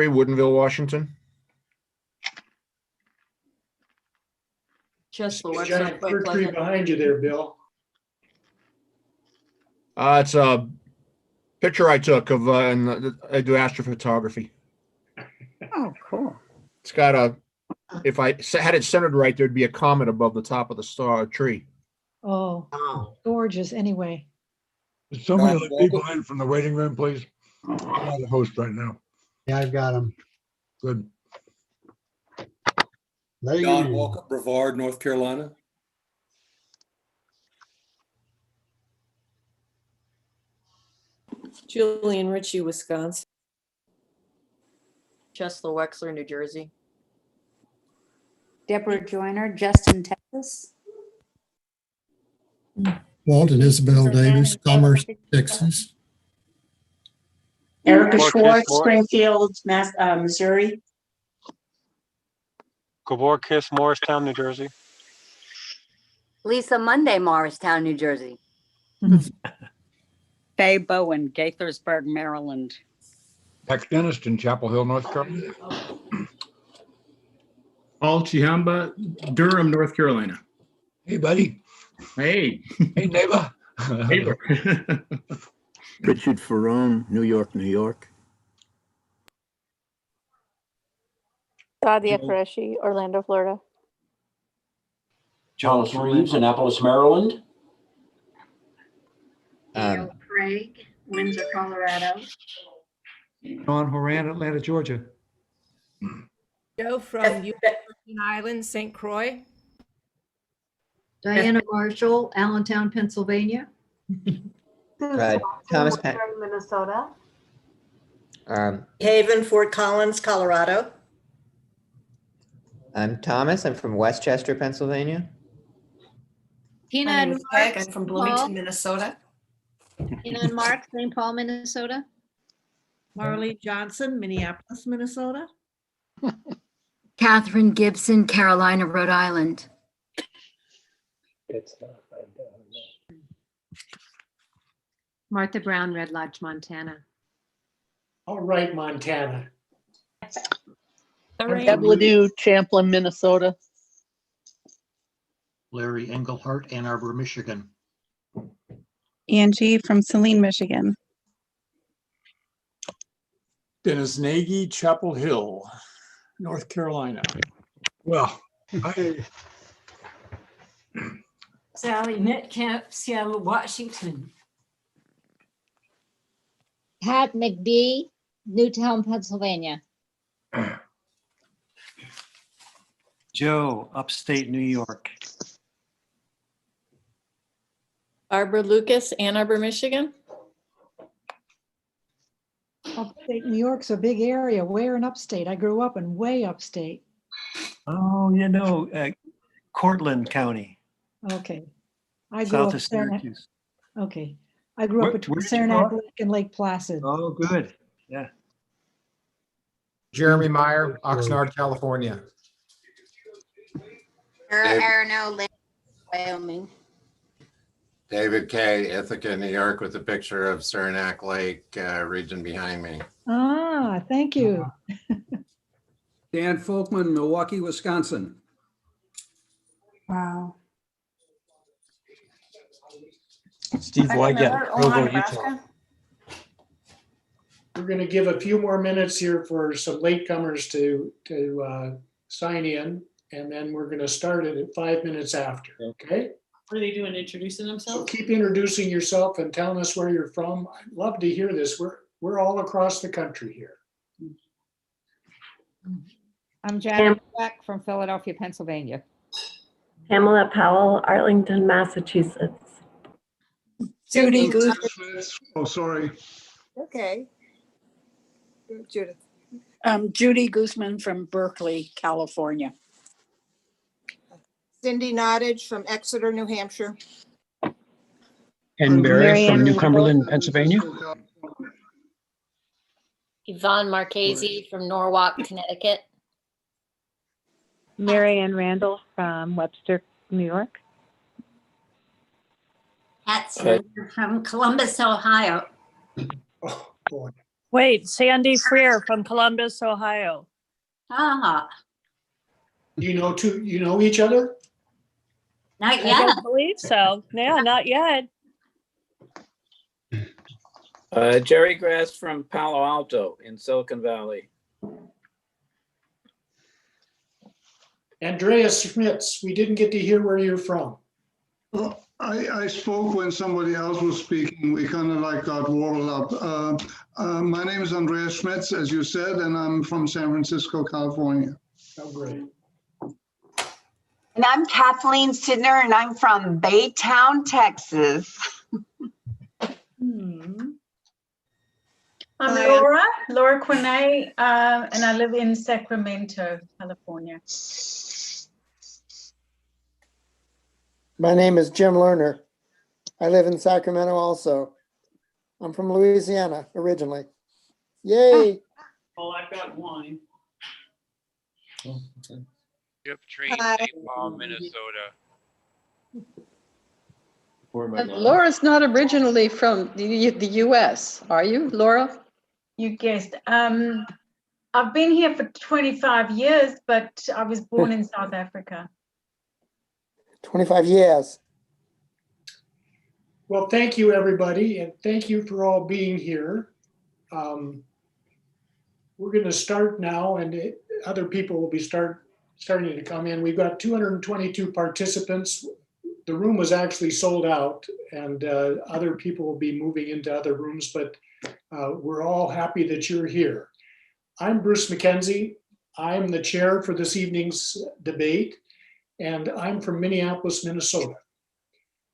3, Woodinville, Washington. Just the There's a website giant quite fir tree pleasant. behind you there, Bill. It's a picture I took of, and I do astrophotography. Oh, cool. It's got a, if I had it centered right, there'd be a comet above the top of the tree. Oh, gorgeous. Anyway. Somebody let people in from the waiting room, please. I'm not the host right now. Yeah, I've got them. Good. John Walker, Brevard, North Carolina. Julian Ritchie, Wisconsin. Chesla Wexler, New Jersey. Deborah Joyner, Justin, Texas. Walt and Isabel Davis, Commerce, Texas. Erica Schwartz, Springfield, Missouri. Gabor Kiss, Morristown, New Jersey. Lisa Monday, Morristown, New Jersey. Faye Bowen, Gaithersburg, Maryland. Max Dentist in Chapel Hill, North Carolina. Paul Chiamba, Durham, North Carolina. Hey, buddy. Hey. Hey, neighbor. Neighbor. Richard Ferrone, New York, New York. Sadia Qureshi, Orlando, Florida. Charles Reeves, Annapolis, Maryland. Gail Craig, Windsor, Colorado. John Horan, Atlanta, Georgia. Joe from Virgin Islands, St. Croix. Diana Marshall, Allentown, Pennsylvania. Thomas Minnesota. Haven, Fort Collins, Colorado. I'm Thomas. I'm from Westchester, Pennsylvania. Tina My name and is Mark, Beck. I'm from Paul. Bloomington, Minnesota. Tina and Mark, St. Paul, Minnesota. Marley Johnson, Minneapolis, Minnesota. Catherine Gibson, Carolina, Rhode Island. Martha Brown, Red Lodge, Montana. All right, Montana. Deb Ledoux, Champlin, Minnesota. Larry Engelhart, Ann Arbor, Michigan. Angie from Saline, Michigan. Dennis Nagy, Chapel Hill, North Carolina. Well, Sally Metcalf, Seattle, Washington. Pat McBee, Newtown, Pennsylvania. Joe, upstate New York. Barbara Lucas, Ann Arbor, Michigan. Upstate New York's a big area. Where in upstate? I grew up in way upstate. Oh, Cortland County, Okay. I grew south up of Syracuse. Okay. I grew up between where did you Saranac grow up? Lake and Lake Placid. Oh, good. Yeah. Jeremy Meyer, Oxnard, California. Arano, Wyoming. David K., Ithaca, New York, with a picture of Saranac Lake region behind me. Ah, thank you. Dan Folkman, Milwaukee, Wisconsin. Wow. Steve Weigelt, Provo, Utah. We're going to give a few more minutes here for some latecomers to sign in, and then we're going to start it at 5 minutes after, okay? What are they doing, introducing So themselves? keep introducing yourself and telling us where you're from. I'd love to hear this. We're all across the country here. I'm Janet Beck from Philadelphia, Pennsylvania. Pamela Powell, Arlington, Massachusetts. Judy Guzman. Oh, sorry. Okay. Judith. Judy Guzman from Berkeley, California. Cindy Nottage from Exeter, New Hampshire. Ken Berry from New Cumberland, Pennsylvania. Yvonne Marchese from Norwalk, Connecticut. Marianne Randall from Webster, New York. Pat Silver from Columbus, Ohio. Oh, boy. Wait, Sandy Freer from Columbus, Ohio. Ah, You know each other? not I yet. don't believe so. Yeah, not yet. Jerry Grass from Palo Alto in Silicon Valley. Andreas Schmitz, we didn't get to hear where you're from. Well, I spoke when somebody else was speaking. We kind of like got warbled up. My name is Andreas Schmitz, as you said, and I'm from San Francisco, California. Oh, great. And I'm Kathleen Sidner, and I'm from Baytown, Texas. I'm Laura Quinay, and I live in Sacramento, California. My name is Jim Lerner. I live in Sacramento also. I'm from Louisiana originally. Yay! Well, I've got one. Jeff Train, St. Paul, Minnesota. Laura's not originally from the U.S., are you, Laura? You guessed. I've been here for 25 years, but I was born in South Africa. 25 years. Well, thank you, everybody, and thank you for all being here. We're going to start now, and other people will be starting to come in. We've got 222 participants. The room was actually sold out, and other people will be moving into other rooms, but we're all happy that you're here. I'm Bruce McKenzie. I'm the chair for this evening's debate, and I'm from Minneapolis, Minnesota.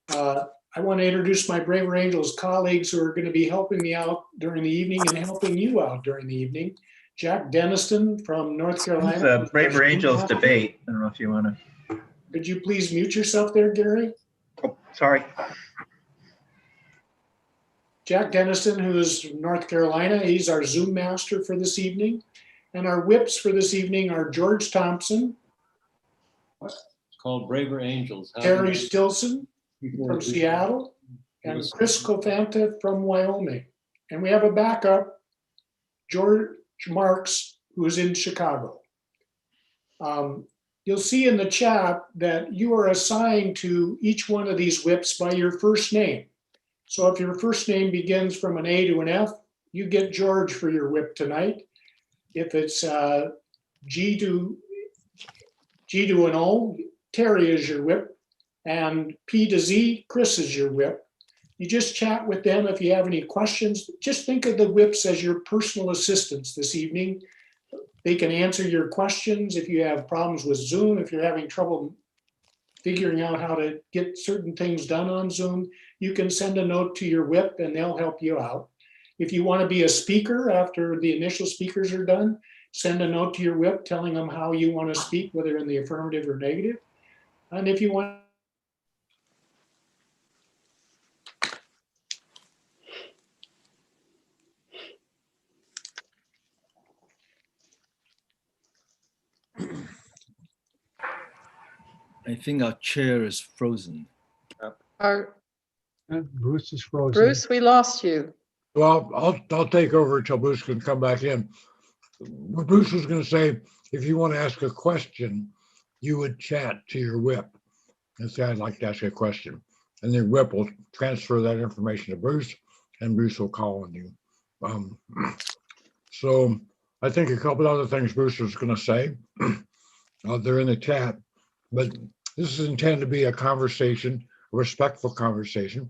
I want to introduce my Braver Angels colleagues who are going to be helping me out during the evening and helping you out during the evening. Jack Denniston from North Carolina. The Braver Angels debate. I don't know if you want to. Could you please mute yourself there, Gary? Oh, sorry. Jack Denniston, who is from North Carolina, he's our Zoom master for this evening. And our whips for this evening are George Thompson. It's called Braver Angels. Terry Stilson from Seattle, and Chris Cofanta from Wyoming. And we have a backup, George Marks, who is in Chicago. You'll see in the chat that you are assigned to each one of these whips by your first name. So if your first name begins from an A to an F, you get George for your whip tonight. If it's G to an O, Terry is your whip. And P to Z, Chris is your whip. You just chat with them if you have any questions. Just think of the whips as your personal assistants this evening. They can answer your questions if you have problems with Zoom, if you're having trouble figuring out how to get certain things done on Zoom, you can send a note to your whip and they'll help you out. If you want to be a speaker after the initial speakers are done, send a note to your whip telling them how you want to speak, whether in the affirmative or negative. And if you want I think our chair is frozen. Bruce is frozen. Bruce, we lost you. Well, I'll take over until Bruce can come back in. What Bruce was going to say, if you want to ask a question, you would chat to your whip and say, I'd like to ask you a question. And then whip will transfer that information to Bruce and Bruce will call on you. So I think a couple other things Bruce was going to say, they're in the chat, but this is intended to be a conversation, a respectful conversation,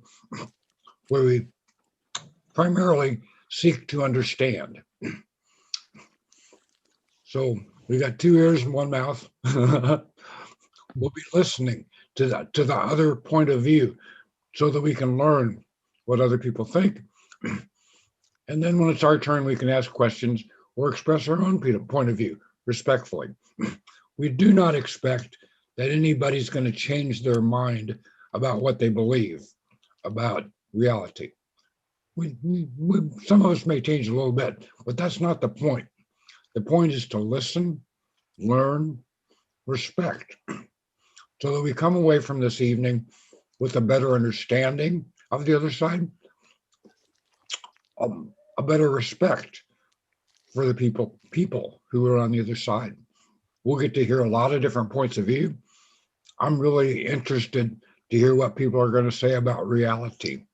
where we primarily seek to understand. So we got two ears and one mouth. We'll be listening to the other point of view so that we can learn what other people think. And then when it's our turn, we can ask questions or express our own point of view respectfully. We do not expect that anybody's going to change their mind about what they believe about reality. Some of us may change a little bit, but that's not the point. The point is to listen, learn, respect, so that we come away from this evening with a better understanding of the other side, a better respect for the people who are on the other side. We'll get to hear a lot of different points of view. I'm really interested to hear what people are going to say about reality,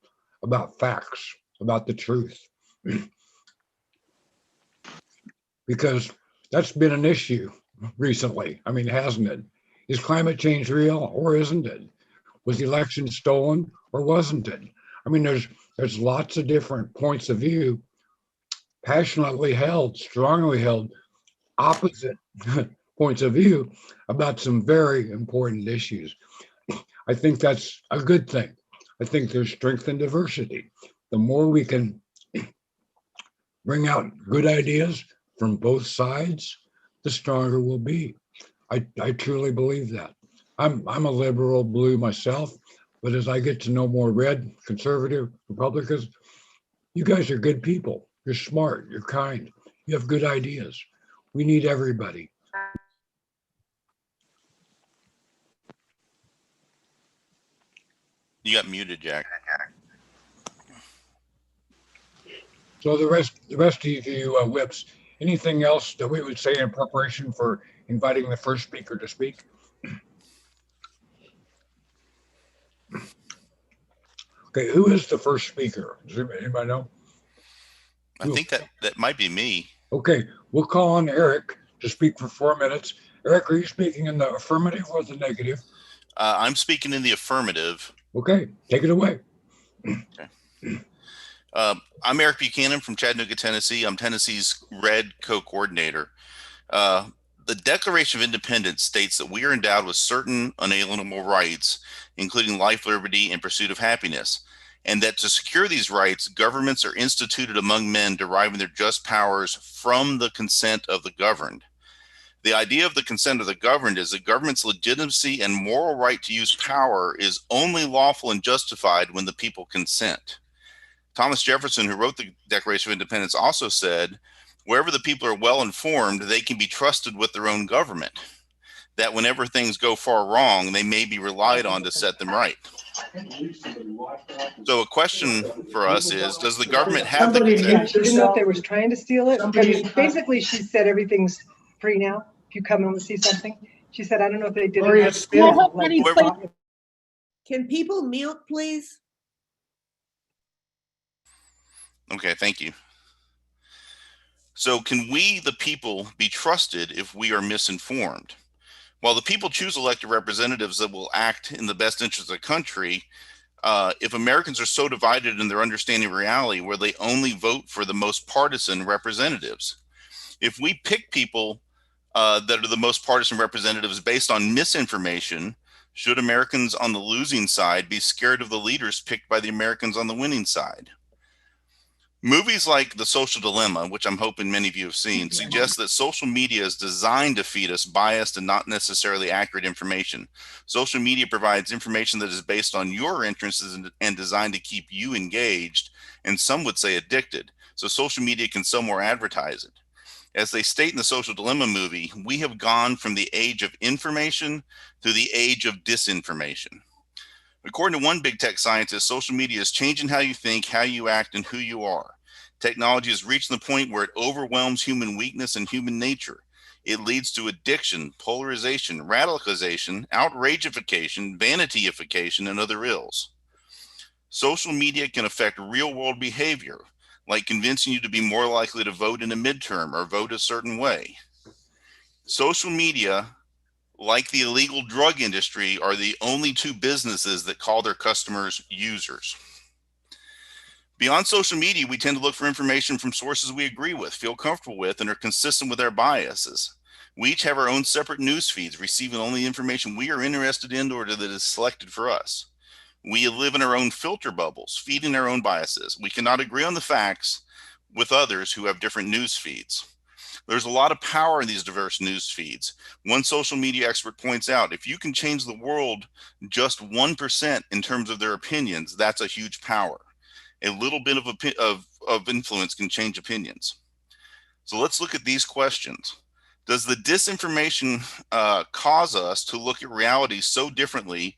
about facts, about the truth. Because that's been an issue recently. I mean, hasn't it? Is climate change real or isn't it? Was the election stolen or wasn't it? I mean, there's lots of different points of view, passionately held, strongly held, opposite points of view about some very important issues. I think that's a good thing. I think there's strength in diversity. The more we can bring out good ideas from both sides, the stronger we'll be. I truly believe that. I'm a liberal blue myself, but as I get to know more red, conservative, Republicans, you guys are good people. You're smart, you're kind, you have good ideas. We need everybody. You got muted, Jack. So the rest of you whips, anything else that we would say in preparation for inviting the first speaker to speak? Okay, who is the first speaker? Does anybody know? I think that might be me. Okay, we'll call on Eric to speak for 4 minutes. Eric, are you speaking in the affirmative or the negative? I'm speaking in the affirmative. Okay, take it away. Okay. I'm Eric Buchanan from Chattanooga, Tennessee. I'm Tennessee's Red Co-Coordinator. The Declaration of Independence states that we are endowed with certain unalienable rights, including life, liberty, and pursuit of happiness, and that to secure these rights, governments are instituted among men deriving their just powers from the consent of the governed. The idea of the consent of the governed is that government's legitimacy and moral right to use power is only lawful and justified when the people consent. Thomas Jefferson, who wrote the Declaration of Independence, also said, wherever the people are well informed, they can be trusted with their own government, that whenever things go far wrong, they may be relied on to set them right. So a question for us is, does the government have the consent? Yeah, she didn't know if they were trying to steal it. I mean, basically, she said everything's free now. If you come in and see something, she said, I don't know if they did it. Can people mute, please? Okay, thank you. So can we, the people, be trusted if we are misinformed? While the people choose elected representatives that will act in the best interest of the country, if Americans are so divided in their understanding of reality where they only vote for the most partisan representatives, if we pick people that are the most partisan representatives based on misinformation, should Americans on the losing side be scared of the leaders picked by the Americans on the winning side? Movies like The Social Dilemma, which I'm hoping many of you have seen, suggest that social media is designed to feed us biased and not necessarily accurate information. Social media provides information that is based on your interests and designed to keep you engaged, and some would say addicted. So social media can sell more advertising. As they state in the Social Dilemma movie, we have gone from the age of information to the age of disinformation. According to one big tech scientist, social media is changing how you think, how you act, and who you are. Technology has reached the point where it overwhelms human weakness and human nature. It leads to addiction, polarization, radicalization, outrageification, vanityification, and other ills. Social media can affect real-world behavior, like convincing you to be more likely to vote in a midterm or vote a certain way. Social media, like the illegal drug industry, are the only two businesses that call their customers users. Beyond social media, we tend to look for information from sources we agree with, feel comfortable with, and are consistent with our biases. We each have our own separate news feeds, receiving only information we are interested in or that is selected for us. We live in our own filter bubbles, feeding our own biases. We cannot agree on the facts with others who have different news feeds. There's a lot of power in these diverse news feeds. One social media expert points out, if you can change the world just 1% in terms of their opinions, that's a huge power. A little bit of influence can change opinions. So let's look at these questions. Does the disinformation cause us to look at reality so differently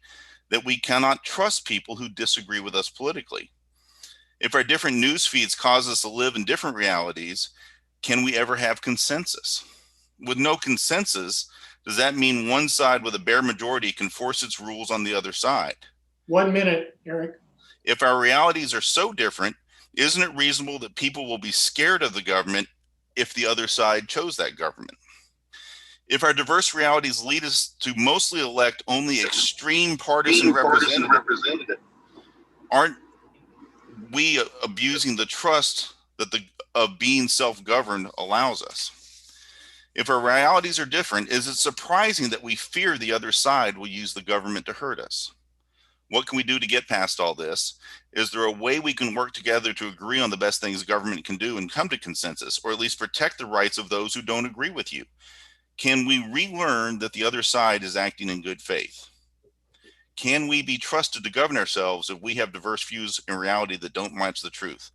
that we cannot trust people who disagree with us politically? If our different news feeds cause us to live in different realities, can we ever have consensus? With no consensus, does that mean one side with a bare majority can force its rules on the other side? 1 minute, Eric. If our realities are so different, isn't it reasonable that people will be scared of the government if the other side chose that government? If our diverse realities lead us to mostly elect only extreme partisan representatives, aren't we abusing the trust that of being self-governed allows us? If our realities are different, is it surprising that we fear the other side will use the government to hurt us? What can we do to get past all this? Is there a way we can work together to agree on the best things government can do and come to consensus, or at least protect the rights of those who don't agree with you? Can we relearn that the other side is acting in good faith? Can we be trusted to govern ourselves if we have diverse views in reality that don't match the truth?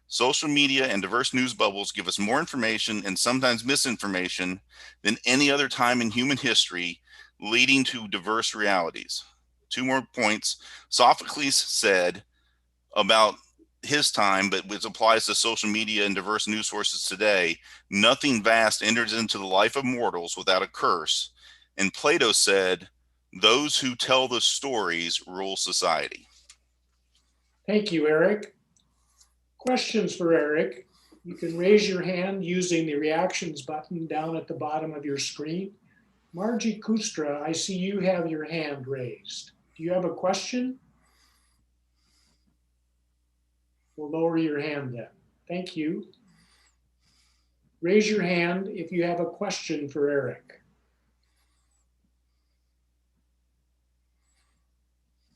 Social media and diverse news bubbles give us more information and sometimes misinformation than any other time in human history, leading to diverse realities. 2 more points. Sophocles said about his time, but which applies to social media and diverse news sources today, nothing vast enters into the life of mortals without a curse. And Plato said, those who tell the stories rule society. Thank you, Eric. Questions for Eric? You can raise your hand using the reactions button down at the bottom of your screen. Margie Kustra, I see you have your hand raised. Do you have a question? We'll lower your hand then. Thank you. Raise your hand if you have a question for Eric.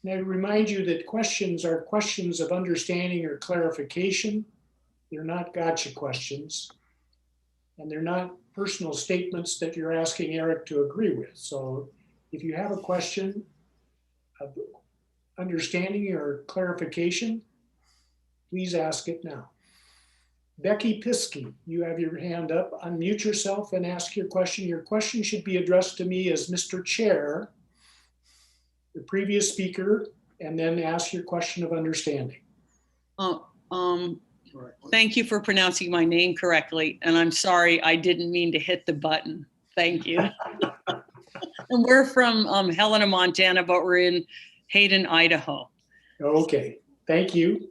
And I remind you that questions are questions of understanding or clarification. They're not gotcha questions. And they're not personal statements that you're asking Eric to agree with. So if you have a question of understanding or clarification, please ask it now. Becky Piskey, you have your hand up. Unmute yourself and ask your question. Your question should be addressed to me as Mr. Chair, the previous speaker, and then ask your question of understanding. Thank you for pronouncing my name correctly. And I'm sorry, I didn't mean to hit the button. Thank you. And we're from Helena, Montana, but we're in Hayden, Idaho. Okay, thank you.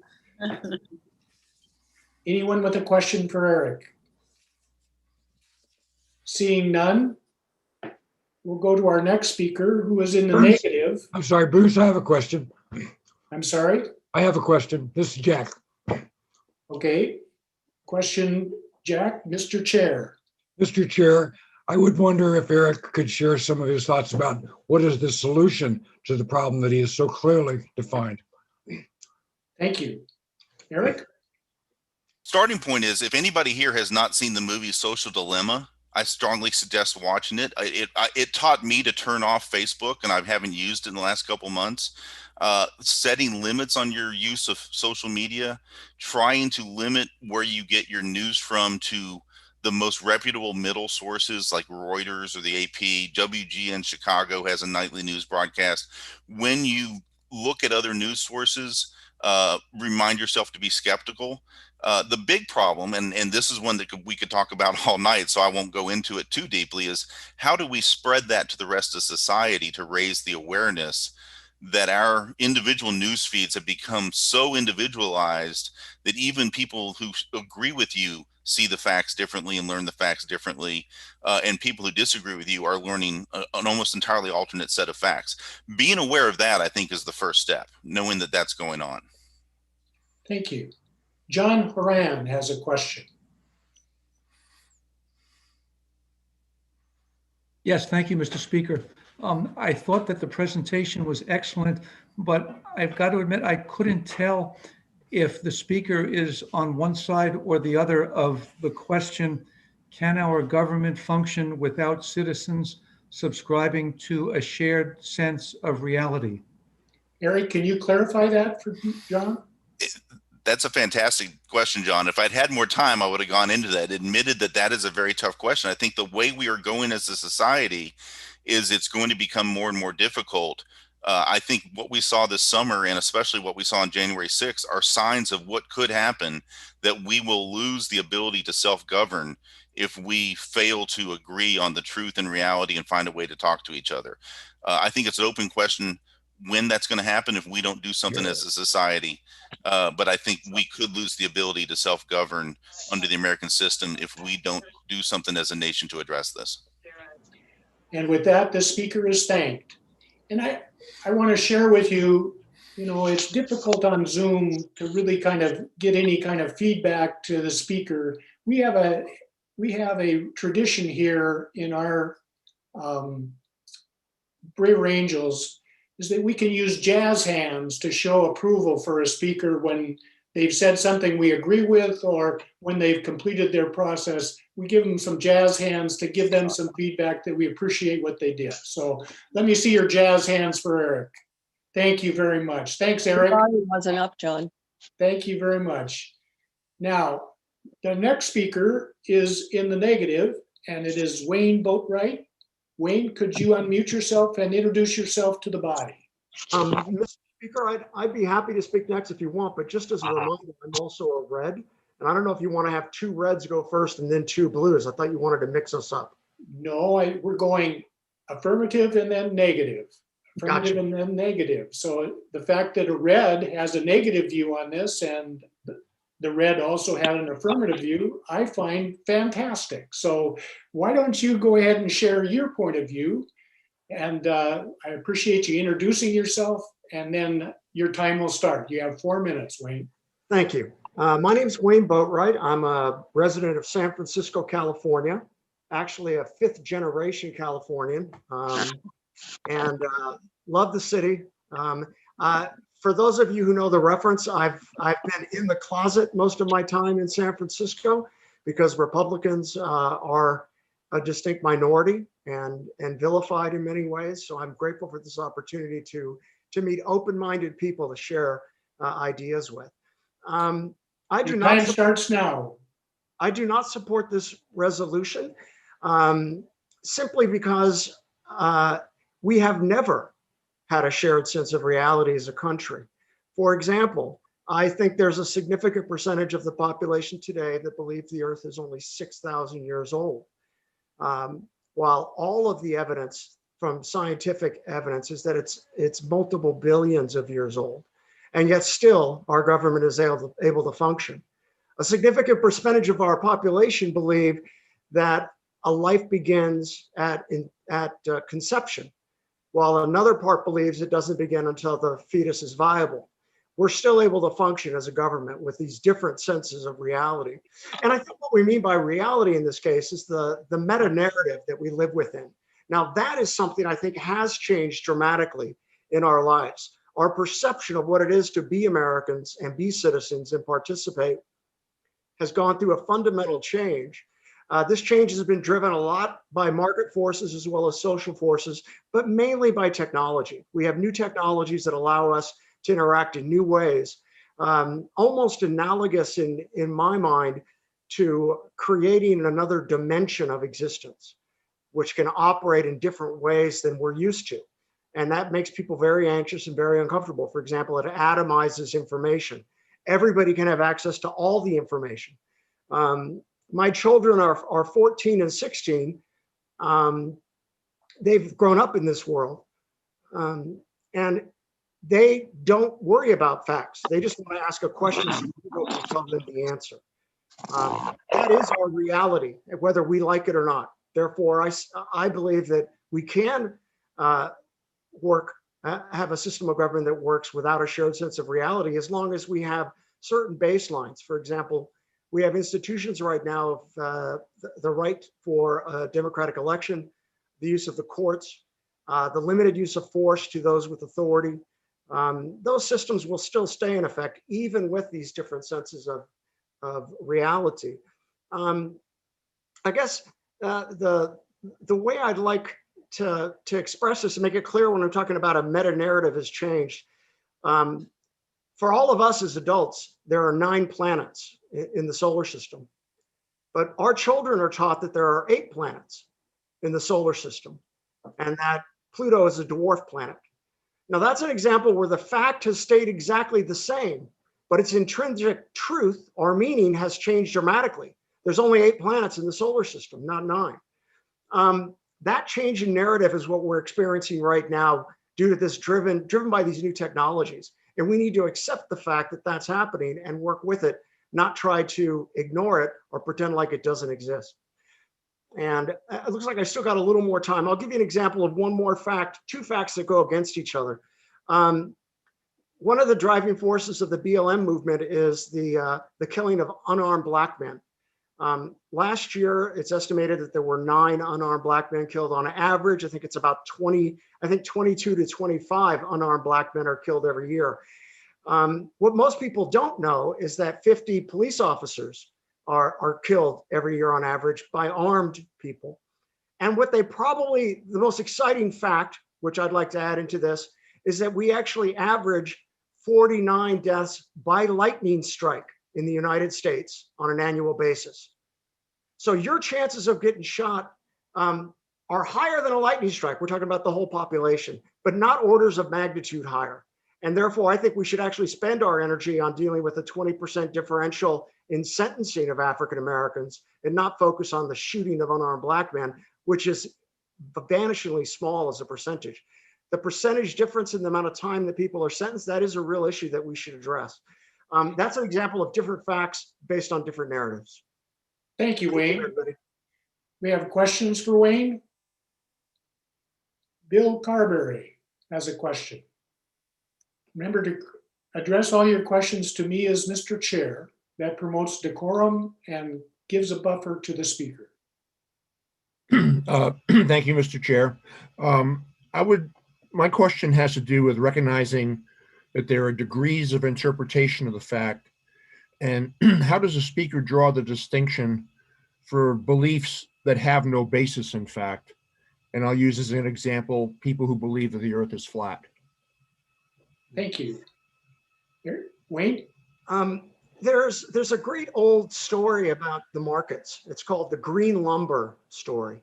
Anyone with a question for Eric? Seeing none, we'll go to our next speaker who is in the Bruce, negative. I'm sorry, Bruce, I have a question. I'm sorry? I have a question. This is Jack. Okay. Question, Jack, Mr. Chair. Mr. Chair, I would wonder if Eric could share some of his thoughts about what is the solution to the problem that he has so clearly defined. Thank you. Eric? Starting point is, if anybody here has not seen the movie Social Dilemma, I strongly suggest watching it. It taught me to turn off Facebook, and I haven't used it in the last couple months. Setting limits on your use of social media, trying to limit where you get your news from to the most reputable middle sources like Reuters or the AP. WGN Chicago has a nightly news broadcast. When you look at other news sources, remind yourself to be skeptical. The big problem, and this is one that we could talk about all night, so I won't go into it too deeply, is how do we spread that to the rest of society to raise the awareness that our individual news feeds have become so individualized that even people who agree with you see the facts differently and learn the facts differently, and people who disagree with you are learning an almost entirely alternate set of facts. Being aware of that, I think, is the first step, knowing that that's going on. Thank you. John Horan has a question. Yes, thank you, Mr. Speaker. I thought that the presentation was excellent, but I've got to admit I couldn't tell if the speaker is on one side or the other of the question, can our government function without citizens subscribing to a shared sense of reality? Eric, can you clarify that for John? That's a fantastic question, John. If I'd had more time, I would have gone into that. Admitted that that is a very tough question. I think the way we are going as a society is it's going to become more and more difficult I think what we saw this summer, and especially what we saw on January 6th, are signs of what could happen, that we will lose the ability to self-govern if we fail to agree on the truth and reality and find a way to talk to each other. I think it's an open question when that's going to happen if we don't do something as a society. But I think we could lose the ability to self-govern under the American system if we don't do something as a nation to address this. And with that, the speaker is thanked. And I want to share with you, it's difficult on Zoom to really kind of get any kind of feedback to the speaker. We have a tradition here in our Braver Angels, is that we can use jazz hands to show approval for a speaker when they've said something we agree with, or when they've completed their process. We give them some jazz hands to give them some feedback that we appreciate what they did. So let me see your jazz hands for Eric. Thank you very much. Thanks, Eric. The volume wasn't up, John. Thank you very much. Now, the next speaker is in the negative, and it is Wayne Boatwright. Wayne, could you unmute yourself and introduce yourself to the body? Mr. Speaker, I'd be happy to speak next if you want, but just as a reminder, I'm also a red. And I don't know if you want to have 2 reds go first and then 2 blues. I thought you wanted to mix us up. No, we're going affirmative and then negative. Affirmative Gotcha. and then negative. So the fact that a red has a negative view on this and the red also had an affirmative view, I find fantastic. So why don't you go ahead and share your point of view? And I appreciate you introducing yourself, and then your time will start. You have 4 minutes, Wayne. Thank you. My name's Wayne Boatwright. I'm a resident of San Francisco, California, actually a 5th generation Californian, and love the city. For those of you who know the reference, I've been in the closet most of my time in San Francisco because Republicans are a distinct minority and vilified in many ways. So I'm grateful for this opportunity to meet open-minded people to share ideas with. Your time starts now. I do not support this resolution simply because we have never had a shared sense of reality as a country. For example, I think there's a significant percentage of the population today that believe the Earth is only 6,000 years old, while all of the evidence from scientific evidence is that it's multiple billions of years old, and yet still our government is able to function. A significant percentage of our population believe that a life begins at conception, while another part believes it doesn't begin until the fetus is viable. We're still able to function as a government with these different senses of reality. And I think what we mean by reality in this case is the meta-narrative that we live within. Now, that is something I think has changed dramatically in our lives. Our perception of what it is to be Americans and be citizens and participate has gone through a fundamental change. This change has been driven a lot by market forces as well as social forces, but mainly by technology. We have new technologies that allow us to interact in new ways, almost analogous in my mind to creating another dimension of existence, which can operate in different ways than we're used to. And that makes people very anxious and very uncomfortable. For example, it atomizes information. Everybody can have access to all the information. My children are 14 and 16. They've grown up in this world. And they don't worry about facts. They just want to ask a question so people can tell them the answer. That is our reality, whether we like it or not. Therefore, I believe that we can have a system of government that works without a shared sense of reality, as long as we have certain baselines. For example, we have institutions right now of the right for a democratic election, the use of the courts, the limited use of force to those with authority. Those systems will still stay in effect, even with these different senses of reality. I guess the way I'd like to express this and make it clear when I'm talking about a meta-narrative has changed. For all of us as adults, there are 9 planets in the solar system, but our children are taught that there are 8 planets in the solar system and that Pluto is a dwarf planet. Now that's an example where the fact has stayed exactly the same, but its intrinsic truth or meaning has changed dramatically. There's only 8 planets in the solar system, not 9. That change in narrative is what we're experiencing right now due to this driven by these new technologies. And we need to accept the fact that that's happening and work with it, not try to ignore it or pretend like it doesn't exist. And it looks like I still got a little more time. I'll give you an example of one more fact, 2 facts that go against each other. One of the driving forces of the BLM movement is the killing of unarmed Black men. Last year, it's estimated that there were 9 unarmed Black men killed on average. I think it's about 22 to 25 unarmed Black men are killed every year. What most people don't know is that 50 police officers are killed every year on average by armed people. And what the most exciting fact, which I'd like to add into this, is that we actually average 49 deaths by lightning strike in the United States on an annual basis. So your chances of getting shot are higher than a lightning strike. We're talking about the whole population, but not orders of magnitude higher. And therefore, I think we should actually spend our energy on dealing with a 20% differential in sentencing of African Americans and not focus on the shooting of unarmed Black men, which is vanishingly small as a percentage. The percentage difference in the amount of time that people are sentenced, that is a real issue that we should address. That's an example of different facts based on different narratives. Thank you, Wayne. We have questions for Wayne. Bill Carberry has a question. Remember to address all your questions to me as Mr. Chair. That promotes decorum and gives a buffer to the speaker. Thank you, Mr. Chair. My question has to do with recognizing that there are degrees of interpretation of the fact, and how does a speaker draw the distinction for beliefs that have no basis in fact? And I'll use as an example, people who believe that the earth is flat. Thank you. Wayne? There's a great old story about the markets. It's called the green lumber story.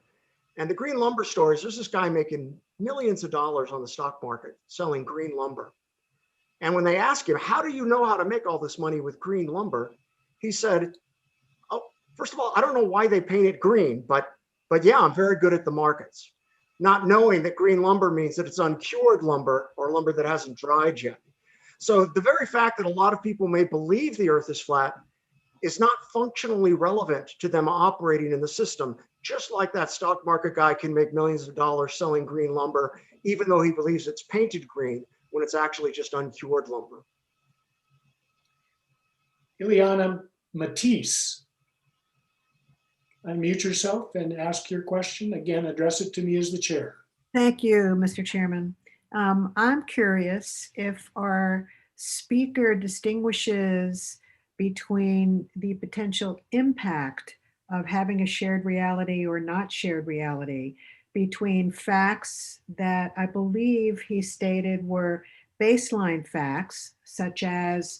And the green lumber story is there's this guy making millions of dollars on the stock market selling green lumber. And when they ask him, how do you know how to make all this money with green lumber? He said, oh, first of all, I don't know why they paint it green, but yeah, I'm very good at the markets. Not knowing that green lumber means that it's uncured lumber or lumber that hasn't dried yet. So the very fact that a lot of people may believe the earth is flat is not functionally relevant to them operating in the system, just like that stock market guy can make millions of dollars selling green lumber, even though he believes it's painted green when it's actually just uncured lumber. Ileana Matisse, unmute yourself and ask your question. Again, address it to me as the chair. Thank you, Mr. Chairman. I'm curious if our speaker distinguishes between the potential impact of having a shared reality or not shared reality, between facts that I believe he stated were baseline facts, such as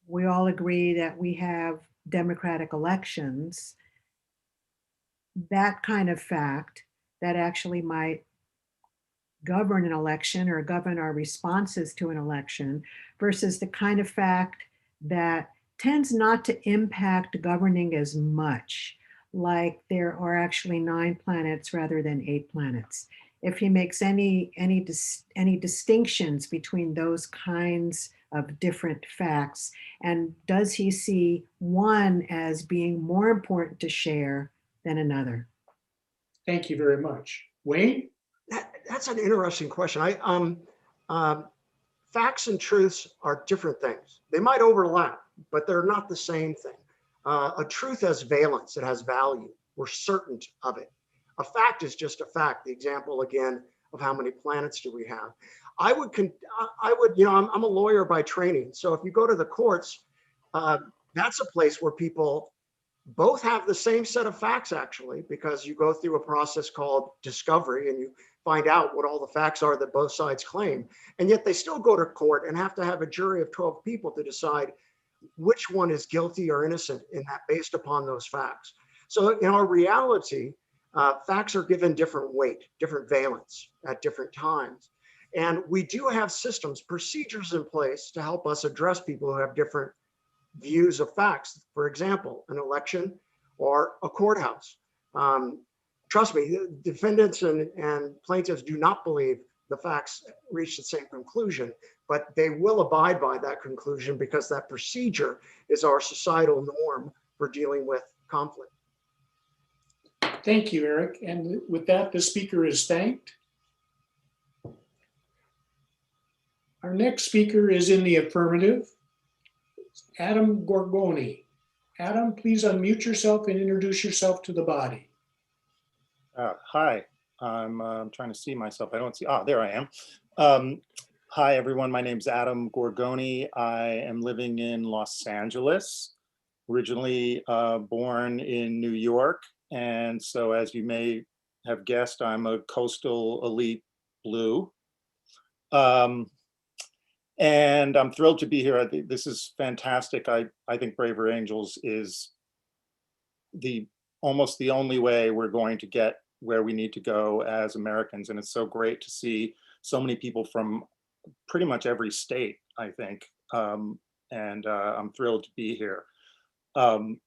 we all agree that we have democratic elections, that kind of fact that actually might govern an election or govern our responses to an election, versus the kind of fact that tends not to impact governing as much, like there are actually 9 planets rather than 8 planets. If he makes any distinctions between those kinds of different facts, and does he see one as being more important to share than another? Thank you very much. Wayne? That's an interesting question. Facts and truths are different things. They might overlap, but they're not the same thing. A truth has valence, it has value. We're certain of it. A fact is just a fact. The example again of how many planets do we have. I'm a lawyer by training. So if you go to the courts, that's a place where people both have the same set of facts actually, because you go through a process called discovery and you find out what all the facts are that both sides claim. And yet they still go to court and have to have a jury of 12 people to decide which one is guilty or innocent in that based upon those facts. So in our reality, facts are given different weight, different valence at different times. And we do have systems, procedures in place to help us address people who have different views of facts. For example, an election or a courthouse. Trust me, defendants and plaintiffs do not believe the facts reach the same conclusion, but they will abide by that conclusion because that procedure is our societal norm for dealing with conflict. Thank you, Eric. And with that, the speaker is thanked. Our next speaker is in the affirmative, Adam Gorgoni. Adam, please unmute yourself and introduce yourself to the body. Hi, I'm trying to see myself. I don't see, there I am. Hi, everyone. My name's Adam Gorgoni. I am living in Los Angeles, originally born in New York. And so as you may have guessed, I'm a coastal elite blue. And I'm thrilled to be here. I think this is fantastic. I think Braver Angels is almost the only way we're going to get where we need to go as Americans. And it's so great to see so many people from pretty much every state, I think. I'm thrilled to be here. And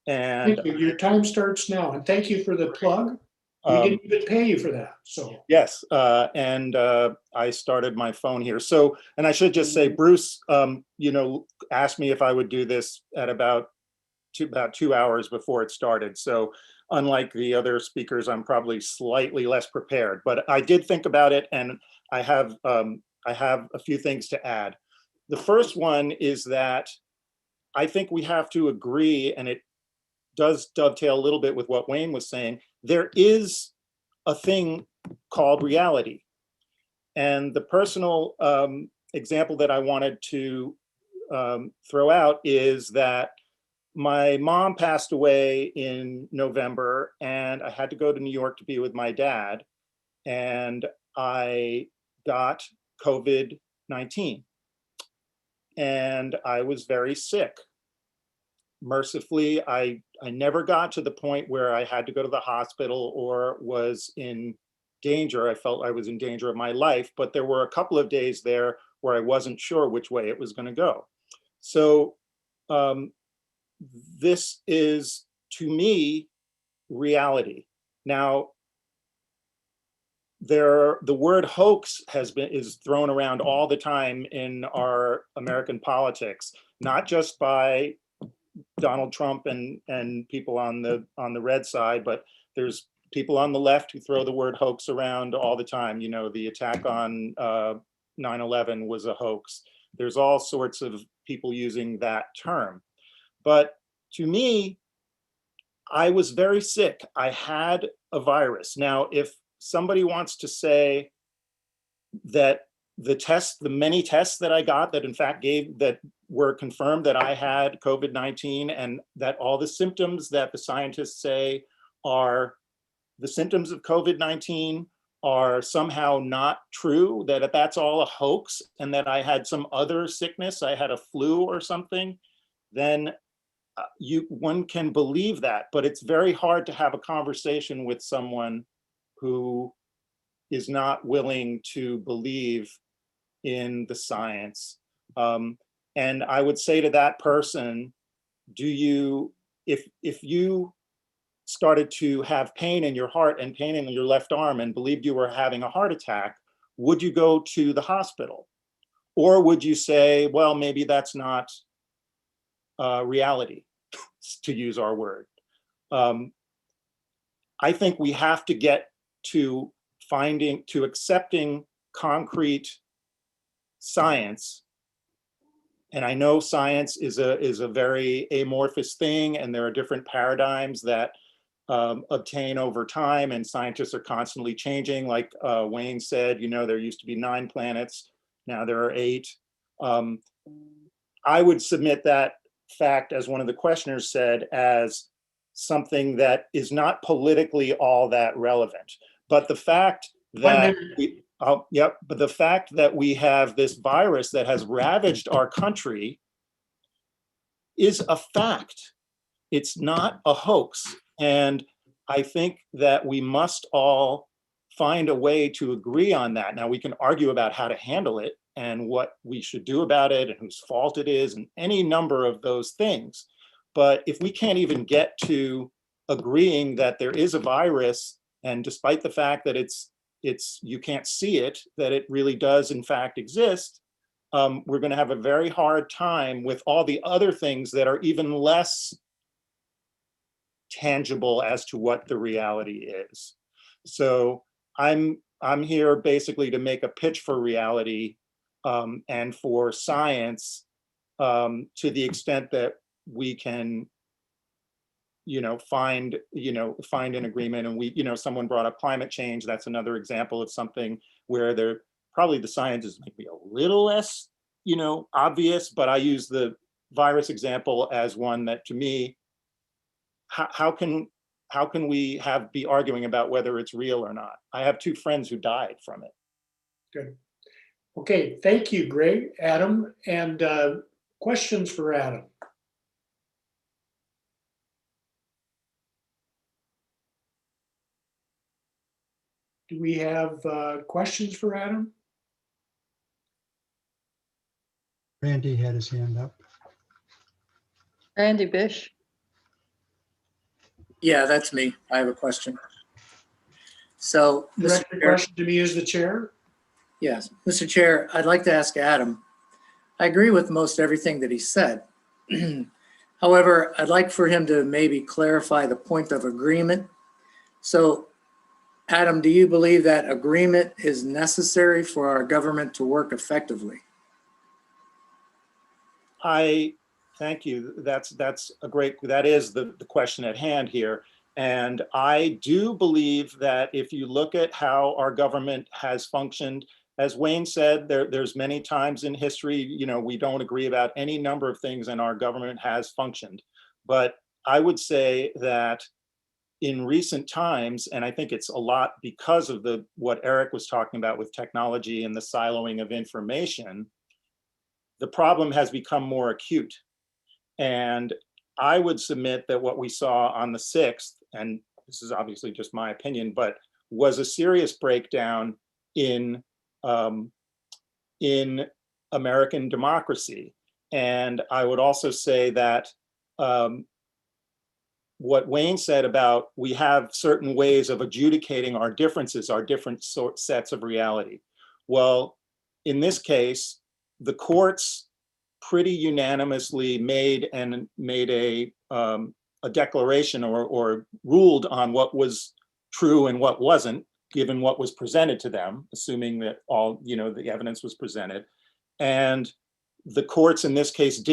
thank you. Your time starts now. And thank you for the plug. We didn't even pay you for that. So yes, I started my phone here. So, and I should just say, Bruce, asked me if I would do this at about 2 hours before it started. So, unlike the other speakers, I'm probably slightly less prepared. But I did think about it, and I have a few things to add. The first one is that I think we have to agree, and it does dovetail a little bit with what Wayne was saying. There is a thing called reality. And the personal example that I wanted to throw out is that my mom passed away in November, and I had to go to New York to be with my dad. And I got COVID-19. And I was very sick. Mercifully, I never got to the point where I had to go to the hospital or was in danger. I felt I was in danger of my life, but there were a couple of days there where I wasn't sure which way it was going to go. So this is, to me, reality. Now, the word hoax is thrown around all the time in our American politics, not just by Donald Trump and people on the red side, but there's people on the left who throw the word hoax around all the time. You know, the attack on 9/11 was a hoax. There's all sorts of people using that term. But to me, I was very sick. I had a virus. Now, if somebody wants to say that the many tests that I got that in fact that were confirmed that I had COVID-19 and that all the symptoms that the scientists say are the symptoms of COVID-19 are somehow not true, that that's all a hoax, and that I had some other sickness, I had a flu or something, then one can believe that. But it's very hard to have a conversation with someone who is not willing to believe in the science. And I would say to that person, if you started to have pain in your heart and pain in your left arm and believed you were having a heart attack, would you go to the hospital? Or would you say, well, maybe that's not reality, to use our word? I think we have to get to accepting concrete science. And I know science is a very amorphous thing, and there are different paradigms that obtain over time, and scientists are constantly changing. Like Wayne said, there used to be 9 planets, now there are 8. I would submit that fact, as one of the questioners said, as something that is not politically all that relevant. But the fact that the fact that we have this virus that has ravaged our country is a fact. It's not a hoax. And I think that we must all find a way to agree on that. Now we can argue about how to handle it and what we should do about it and whose fault it is and any number of those things. But if we can't even get to agreeing that there is a virus, and despite the fact that you can't see it, that it really does in fact exist, we're going to have a very hard time with all the other things that are even less tangible as to what the reality is. So I'm here basically to make a pitch for reality and for science to the extent that we can, find an agreement. And someone brought up climate change. That's another example of something where probably the science is maybe a little less, obvious, but I use the virus example as one that, to me, how can we be arguing about whether it's real or not? I have 2 friends who died from it. Good. Okay, thank you, Greg, Adam. And questions for Adam? Do we have questions for Adam? Randy had his hand up. Randy Bish. Yeah, that's me. I have a question. So, Direct the question to me as the chair. Yes, Mr. Chair, I'd like to ask Adam. I agree with most everything that he said. However, I'd like for him to maybe clarify the point of agreement. So, Adam, do you believe that agreement is necessary for our government to work effectively? Thank you. That is the question at hand here. And I do believe that if you look at how our government has functioned, as Wayne said, there's many times in history, we don't agree about any number of things and our government has functioned. But I would say that in recent times, and I think it's a lot because of what Eric was talking about with technology and the siloing of information, the problem has become more acute. And I would submit that what we saw on the 6th, and this is obviously just my opinion, but was a serious breakdown in American democracy. And I would also say that what Wayne said about we have certain ways of adjudicating our differences, our different sets of reality. Well, in this case, the courts pretty unanimously made a declaration or ruled on what was true and what wasn't, given what was presented to them, assuming that all the evidence was presented. And the courts in this case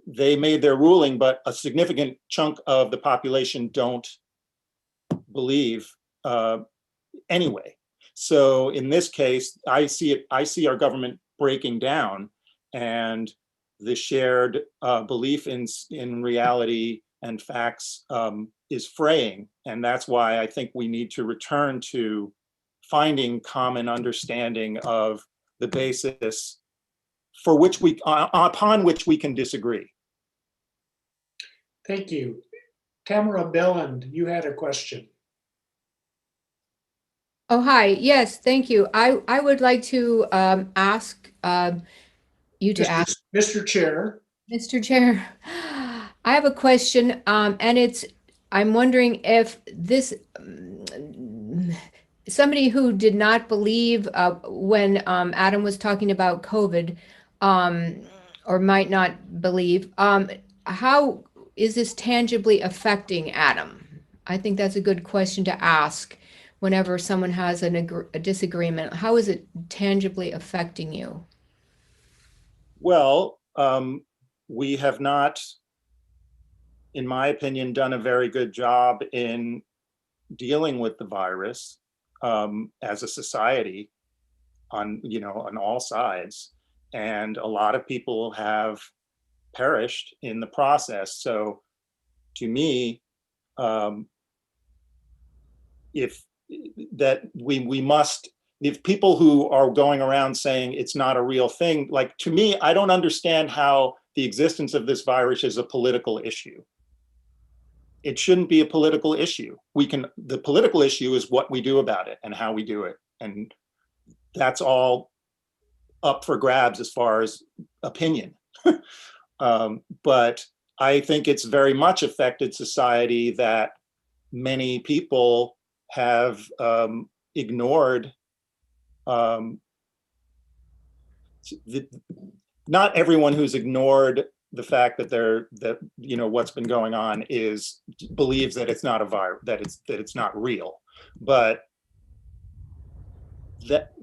they made their ruling, but a significant chunk of the population don't believe anyway. So in this case, I see our government breaking down, and the shared belief in reality and facts is fraying. And that's why I think we need to return to finding common understanding of the basis for which upon which we can disagree. Thank you. Tamara Belland, you had a question. Oh, hi. Yes, thank you. I would like to ask you to ask. Mr. Chair. Mr. Chair, I have a question, and I'm wondering if somebody who did not believe when Adam was talking about COVID, or might not believe, how is this tangibly affecting Adam? I think that's a good question to ask whenever someone has a disagreement. How is it tangibly affecting you? Well, we have not, in my opinion, done a very good job in dealing with the virus as a society on all sides. And a lot of people have perished in the process. So to me, if people who are going around saying it's not a real thing, like, to me, I don't understand how the existence of this virus is a political issue. it shouldn't be a political issue. The political issue is what we do about it and how we do it. And that's all up for grabs as far as opinion. But I think it's very much affected society that many people have ignored. Not everyone who's ignored the fact that what's been going on believes that it's not a virus, that it's not real. But that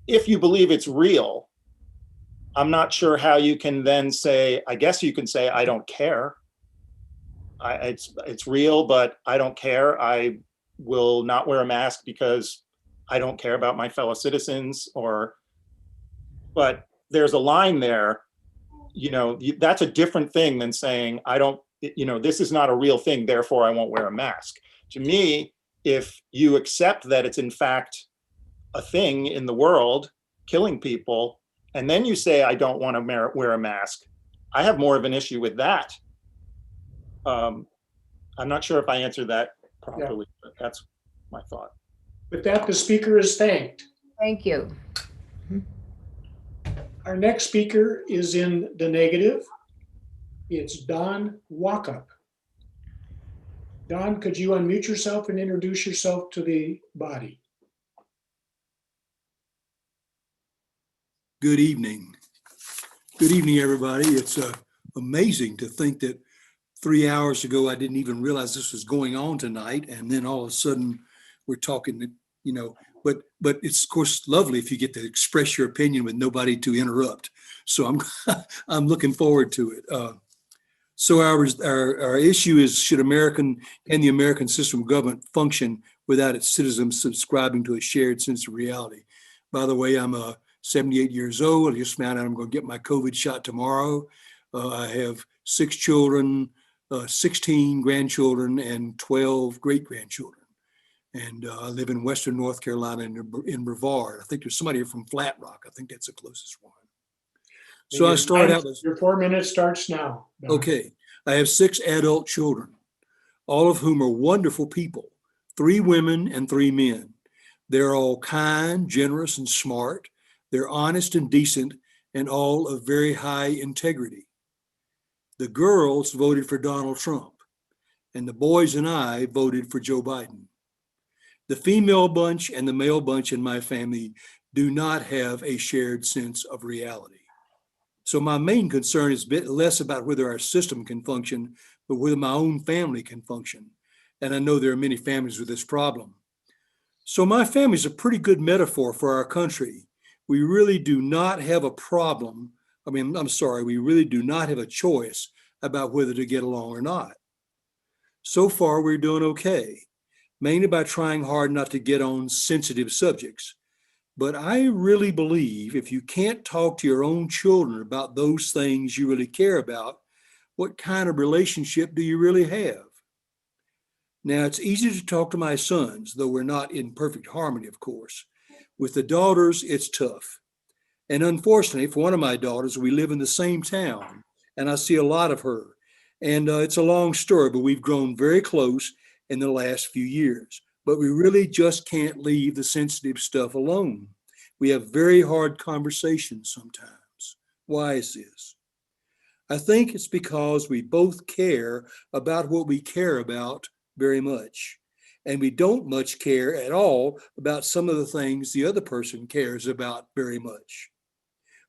if you believe it's real, I'm not sure how you can then say, I guess you can say, I don't care. It's real, but I don't care. I will not wear a mask because I don't care about my fellow citizens. But there's a line there, that's a different thing than saying, this is not a real thing, therefore I won't wear a mask. To me, if you accept that it's in fact a thing in the world, killing people, and then you say, I don't want to wear a mask, I have more of an issue with that. I'm not sure if I answered that properly, but that's my thought. With that, the speaker is thanked. Thank you. Our next speaker is in the negative. It's Don Walkup. Don, could you unmute yourself and introduce yourself to the body? Good evening. Good evening, everybody. It's amazing to think that 3 hours ago, I didn't even realize this was going on tonight. And then all of a sudden we're talking, but it's of course lovely if you get to express your opinion with nobody to interrupt. So I'm looking forward to it. So our issue is, should the American system of government function without its citizens subscribing to a shared sense of reality? By the way, I'm 78 years old. I just found out I'm going to get my COVID shot tomorrow. I have 6 children, 16 grandchildren, and 12 great-grandchildren. And I live in Western North Carolina in Brevard. I think there's somebody here from Flat Rock. I think that's the closest one. So I started out. Your 4 minutes starts now. Don. Okay. I have 6 adult children, all of whom are wonderful people, 3 women and 3 men. They're all kind, generous, and smart. They're honest and decent, and all of very high integrity. The girls voted for Donald Trump, and the boys and I voted for Joe Biden. The female bunch and the male bunch in my family do not have a shared sense of reality. So my main concern is a bit less about whether our system can function, but whether my own family can function. And I know there are many families with this problem. So my family is a pretty good metaphor for our country. We really do not have a problem. We really do not have a choice about whether to get along or not. So far, we're doing okay, mainly by trying hard not to get on sensitive subjects. But I really believe if you can't talk to your own children about those things you really care about, what kind of relationship do you really have? Now, it's easy to talk to my sons, though we're not in perfect harmony, of course. With the daughters, it's tough. And unfortunately, for one of my daughters, we live in the same town, and I see a lot of her. And it's a long story, but we've grown very close in the last few years. But we really just can't leave the sensitive stuff alone. We have very hard conversations sometimes. Why is this? I think it's because we both care about what we care about very much. And we don't much care at all about some of the things the other person cares about very much.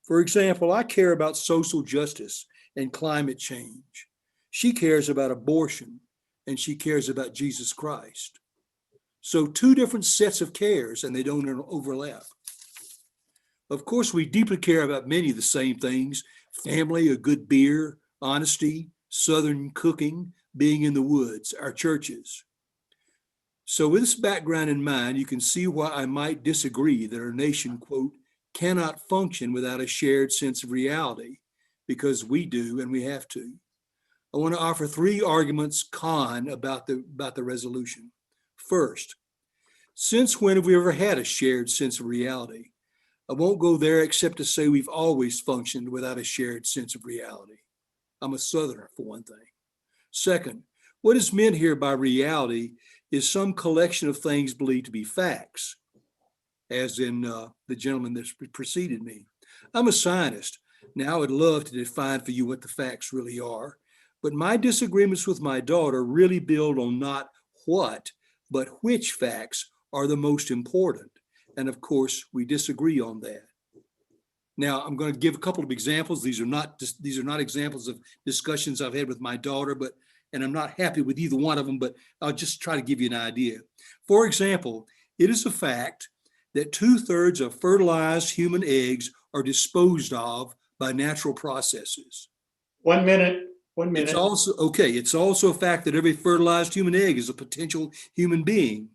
For example, I care about social justice and climate change. She cares about abortion, and she cares about Jesus Christ. So 2 different sets of cares, and they don't overlap. Of course, we deeply care about many of the same things: family, a good beer, honesty, Southern cooking, being in the woods, our churches. So with this background in mind, you can see why I might disagree that our nation, quote, cannot function without a shared sense of reality, because we do and we have to. I want to offer 3 arguments about the resolution. First, since when have we ever had a shared sense of reality? I won't go there except to say we've always functioned without a shared sense of reality. I'm a Southerner, for one thing. Second, What is meant here by reality is some collection of things believed to be facts, as in the gentleman that preceded me. I'm a scientist. Now I would love to define for you what the facts really are, but my disagreements with my daughter really build on not what, but which facts are the most important. And of course, we disagree on that. Now, I'm going to give a couple of examples. These are not examples of discussions I've had with my daughter, and I'm not happy with either one of them, but I'll just try to give you an idea. For example, it is a fact that 2/3 of fertilized human eggs are disposed of by natural processes. 1 minute. 1 minute. It's also a fact that every fertilized human egg is a potential human being.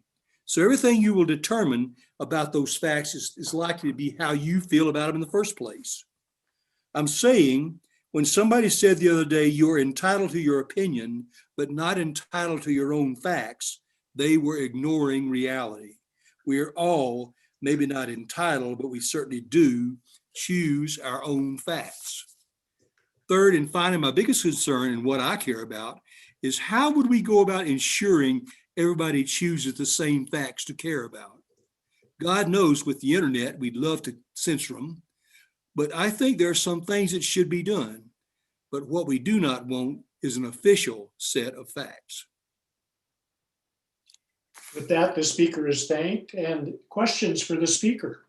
So everything you will determine about those facts is likely to be how you feel about them in the first place. I'm saying, when somebody said the other day, you're entitled to your opinion, but not entitled to your own facts, they were ignoring reality. We are all, maybe not entitled, but we certainly do choose our own facts. Third, and finally, my biggest concern and what I care about is how would we go about ensuring everybody chooses the same facts to care about? God knows with the internet, we'd love to censor them, but I think there are some things that should be done. But what we do not want is an official set of facts. With that, the speaker is thanked. And questions for the speaker?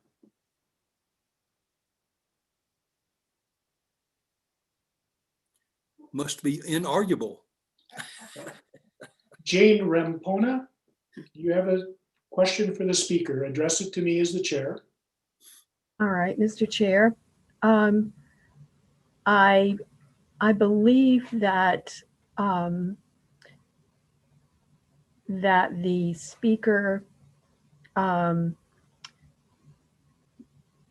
Must be inarguable. Jane Rampona, you have a question for the speaker. Address it to me as the chair. All right, Mr. Chair. I believe that that the speaker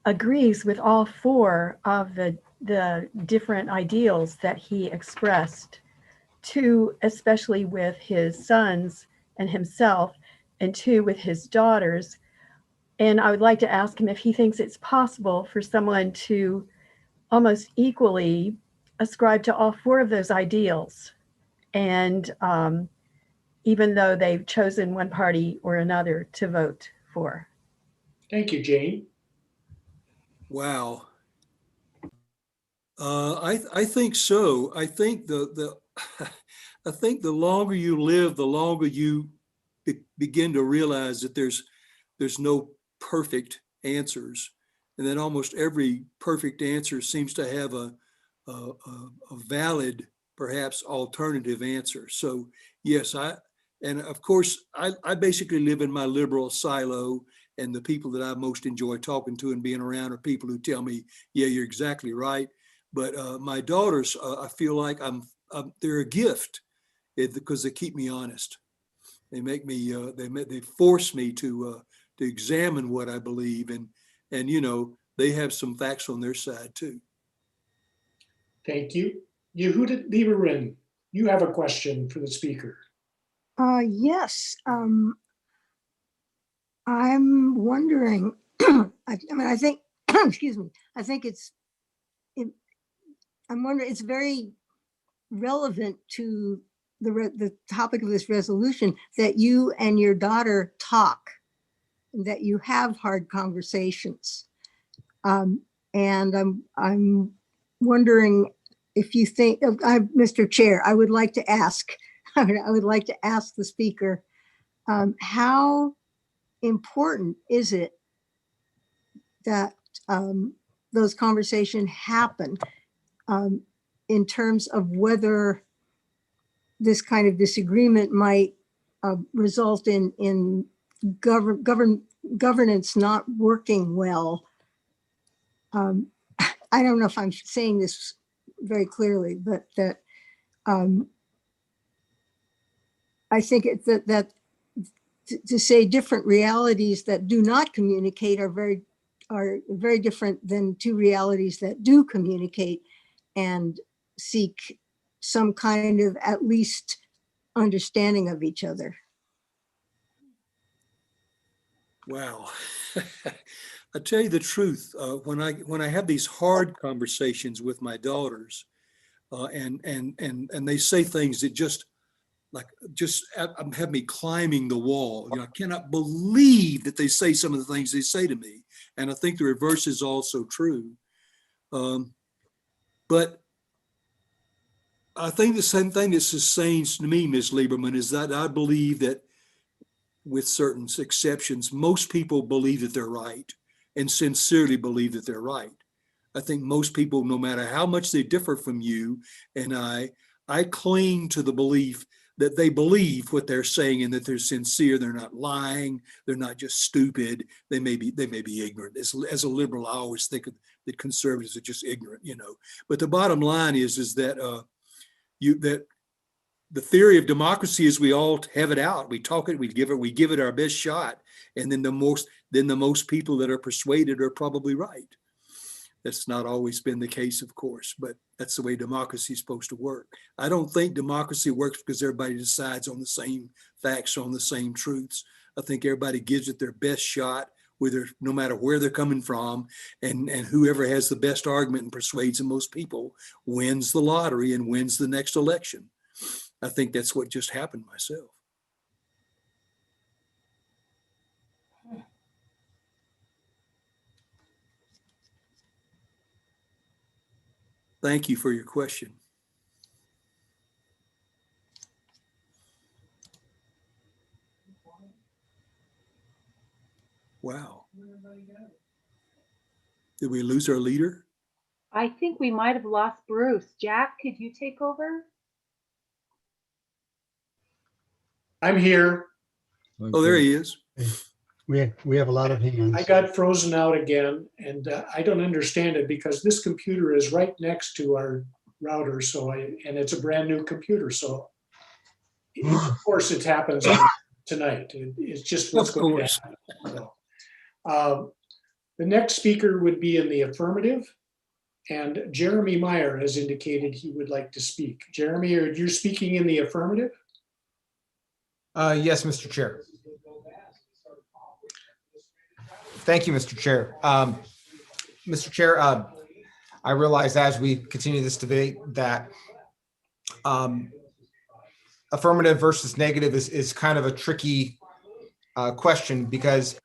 agrees with all four of the different ideals that he expressed, two especially with his sons and himself, and two with his daughters. And I would like to ask him if he thinks it's possible for someone to almost equally ascribe to all four of those ideals. And even though they've chosen one party or another to vote for. Thank you, Jane. Wow. I think so. I think I think the longer you live, the longer you begin to realize that there's no perfect answers, and that almost every perfect answer seems to have a valid, perhaps alternative answer. So yes, and of course I basically live in my liberal silo, and the people that I most enjoy talking to and being around are people who tell me, yeah, you're exactly right. But my daughters, I feel like they're a gift because they keep me honest. They make me, they force me to examine what I believe, and they have some facts on their side too. Thank you. Yehuda Lieberman, you have a question for the speaker. Yes. I'm wondering, I think, excuse me, I think I'm wondering, it's very relevant to the topic of this resolution that you and your daughter talk, that you have hard conversations. And I'm wondering if you think, Mr. Chair, I would like to ask, I would like to ask the speaker, how important is it that those conversations happen in terms of whether this kind of disagreement might result in governance not working well? I don't know if I'm saying this very clearly, but that I think that to say different realities that do not communicate are very different than two realities that do communicate and seek some kind of at least understanding of each other. Wow. I tell you the truth, when I have these hard conversations with my daughters, and they say things that just like just have me climbing the wall. You know, I cannot believe that they say some of the things they say to me. And I think the reverse is also true. But I think the same thing that sustains me, Ms. Lieberman, is that I believe that, with certain exceptions, most people believe that they're right and sincerely believe that they're right. I think most people, no matter how much they differ from you and I cling to the belief that they believe what they're saying and that they're sincere. They're not lying. They're not just stupid. They may be ignorant. As a liberal, I always think that conservatives are just ignorant, you know. But the bottom line is that that the theory of democracy is we all have it out. We talk it. We give it our best shot, and then the most people that are persuaded are probably right. That's not always been the case, of course, but that's the way democracy is supposed to work. I don't think democracy works because everybody decides on the same facts, on the same truths. I think everybody gives it their best shot, no matter where they're coming from, and whoever has the best argument and persuades the most people wins the lottery and wins the next election. I think that's what just happened myself. Thank you for your question. Wow. Did we lose our leader? I think we might have lost Bruce. Jack, could you take over? I'm here. Oh, there he is. We have a lot of hands. I got frozen out again, and I don't understand it because this computer is right next to our router, and it's a brand new computer, so of course it happens tonight. It's just what's going to happen. So, the next speaker would be in the affirmative, and Jeremy Meyer has indicated he would like to speak. Jeremy, you're speaking in the affirmative? Yes, Mr. Chair. Thank you, Mr. Chair. Mr. Chair, I realize as we continue this debate that affirmative versus negative is kind of a tricky question, because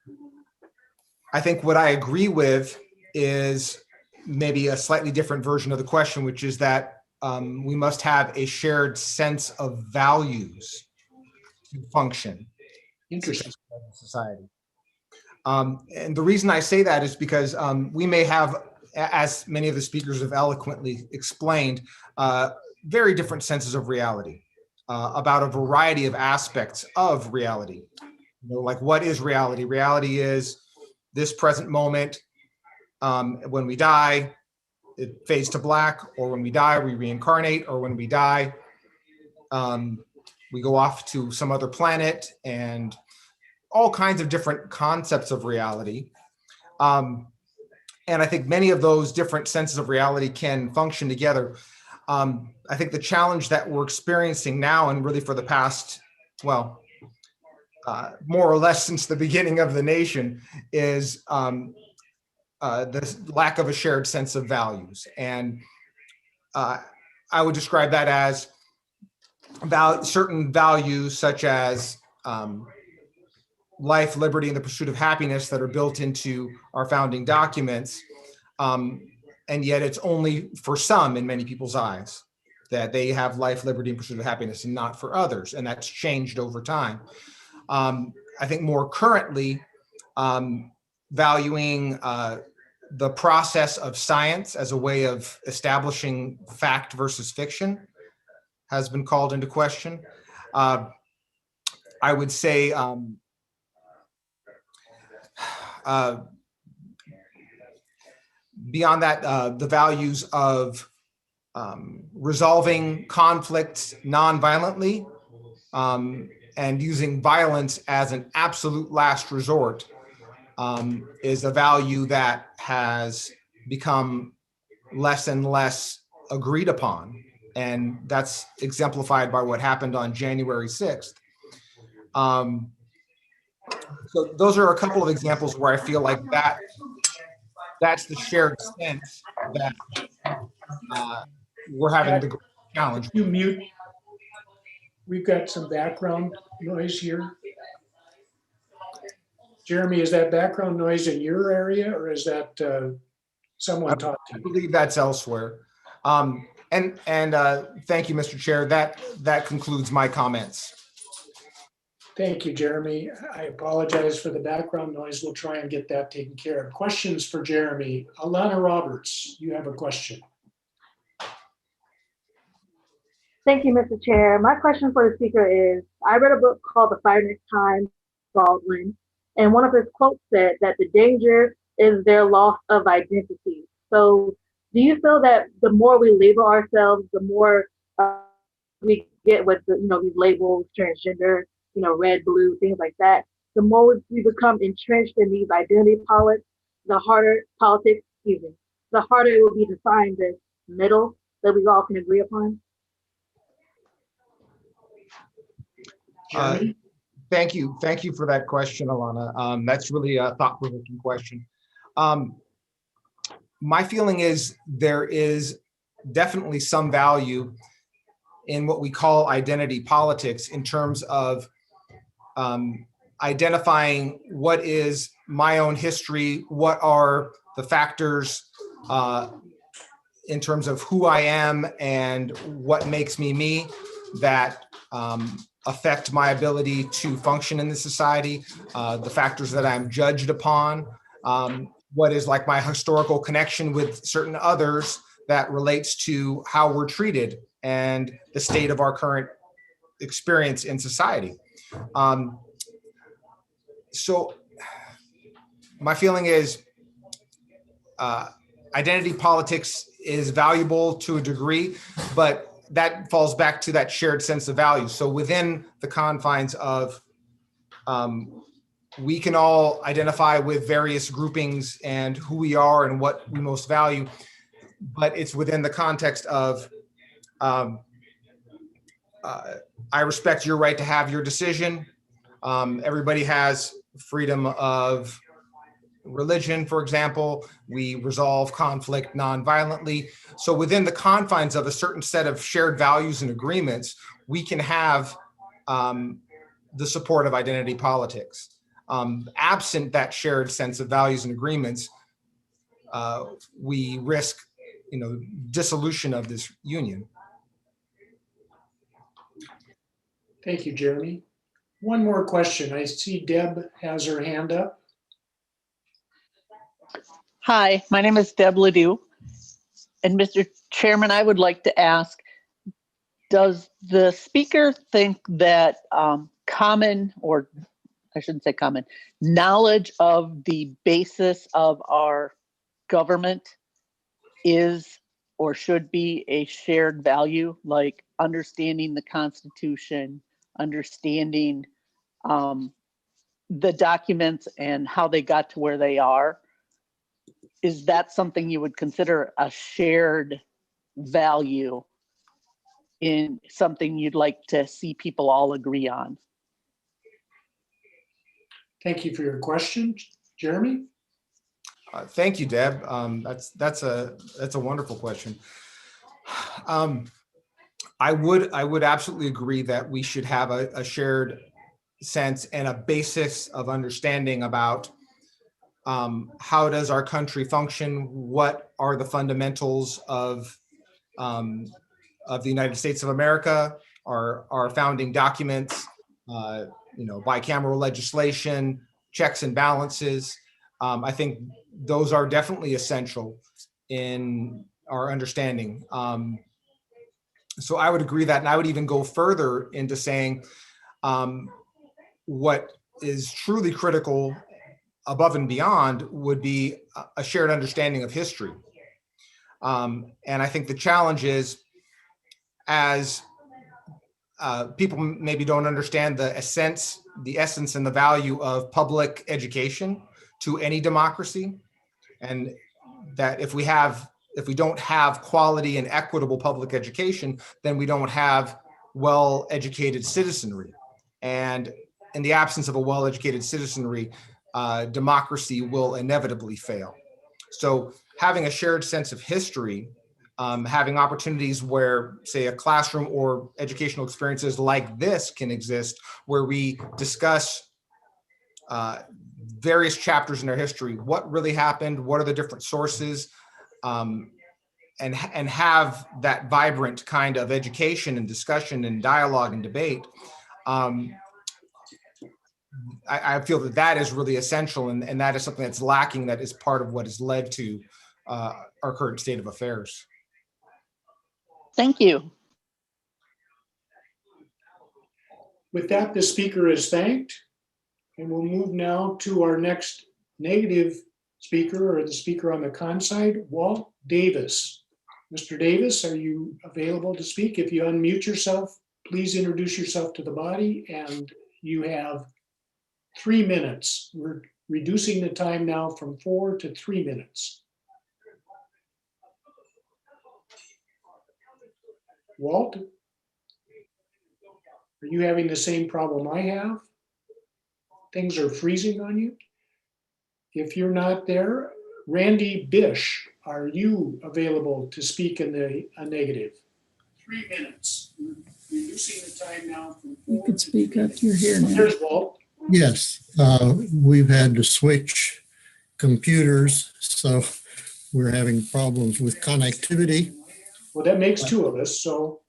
I think what I agree with is maybe a slightly different version of the question, which is that we must have a shared sense of values to function in society. And the reason I say that is because we may have, as many of the speakers have eloquently explained, very different senses of reality about a variety of aspects of reality. You know, like, what is reality? Reality is this present moment. When we die, it fades to black, or when we die, we reincarnate, or when we die, we go off to some other planet, and all kinds of different concepts of reality. And I think many of those different senses of reality can function together. I think the challenge that we're experiencing now, and really for the past, well, more or less since the beginning of the nation, is the lack of a shared sense of values. And I would describe that as about certain values such as life, liberty, and the pursuit of happiness that are built into our founding documents. And yet it's only for some in many people's eyes that they have life, liberty, and pursuit of happiness, and not for others. And that's changed over time. I think more currently, valuing the process of science as a way of establishing fact versus fiction has been called into question. I would say beyond that, the values of resolving conflicts non-violently and using violence as an absolute last resort is a value that has become less and less agreed upon. And that's exemplified by what happened on January 6th. So those are a couple of examples where I feel like that's the shared sense that we're having the challenge. You mute. We've got some background noise here. Jeremy, is that background noise in your area or is that someone talking? I believe that's elsewhere. And thank you, Mr. Chair. That concludes my comments. Thank you, Jeremy. I apologize for the background noise. We'll try and get that taken care of. Questions for Jeremy? Alana Roberts, you have a question. Thank you, Mr. Chair. My question for the speaker is, I read a book called The Fight Next Time, Baldwin, and one of his quotes said that the danger is their loss of identity. So do you feel that the more we label ourselves, the more we get with the, these labels, transgender, red, blue, things like that, the more we become entrenched in these identity politics, the harder the harder it will be to find this middle that we all can agree upon? Thank you for that question, Alana. That's really a thought-provoking question. My feeling is there is definitely some value in what we call identity politics in terms of identifying what is my own history, what are the factors in terms of who I am and what makes me me that affect my ability to function in the society, the factors that I'm judged upon, what is like my historical connection with certain others that relates to how we're treated and the state of our current experience in society. So my feeling is identity politics is valuable to a degree, but that falls back to that shared sense of value. So within the confines of, we can all identify with various groupings and who we are and what we most value, but it's within the context of, I respect your right to have your decision. Everybody has freedom of religion, for example. We resolve conflict non-violently. So within the confines of a certain set of shared values and agreements, we can have the support of identity politics. Absent that shared sense of values and agreements, we risk, dissolution of this union. Thank you, Jeremy. One more question. I see Deb has her hand up. Hi, my name is Deb Ledoux. And Mr. Chairman, I would like to ask, does the speaker think that common, or I shouldn't say common, knowledge of the basis of our government is or should be a shared value, like understanding the Constitution, understanding the documents and how they got to where they are? Is that something you would consider a shared value in something you'd like to see people all agree on? Thank you for your question. Jeremy? Thank you, Deb. That's a wonderful question. I would absolutely agree that we should have a shared sense and a basis of understanding about how does our country function, what are the fundamentals of the United States of America, our founding documents, bicameral legislation, checks and balances. I think those are definitely essential in our understanding. So I would agree that, and I would even go further into saying what is truly critical above and beyond would be a shared understanding of history. And I think the challenge is, as people maybe don't understand the essence and the value of public education to any democracy, and that if we don't have quality and equitable public education, then we don't have well-educated citizenry. And in the absence of a well-educated citizenry, democracy will inevitably fail. So having a shared sense of history having opportunities where, say, a classroom or educational experiences like this can exist, where we discuss various chapters in their history, what really happened, what are the different sources, and have that vibrant kind of education and discussion and dialogue and debate. I feel that that is really essential, and that is something that's lacking, that is part of what has led to our current state of affairs. Thank you. With that, the speaker is thanked. And we'll move now to our next negative speaker, or the speaker on the con side, Walt Davis. Mr. Davis, are you available to speak? If you unmute yourself, please introduce yourself to the body, and you have 3 minutes. We're reducing the time now from 4 to 3 minutes. Walt, are you having the same problem I have? Things are freezing on you? If you're not there, Randy Bish, are you available to speak in the negative? 3 minutes. We're reducing the time now from 4. You could speak up. You're here now. There's Walt. Yes, we've had to switch computers, so we're having problems with connectivity. Well, that makes 2 of us, so.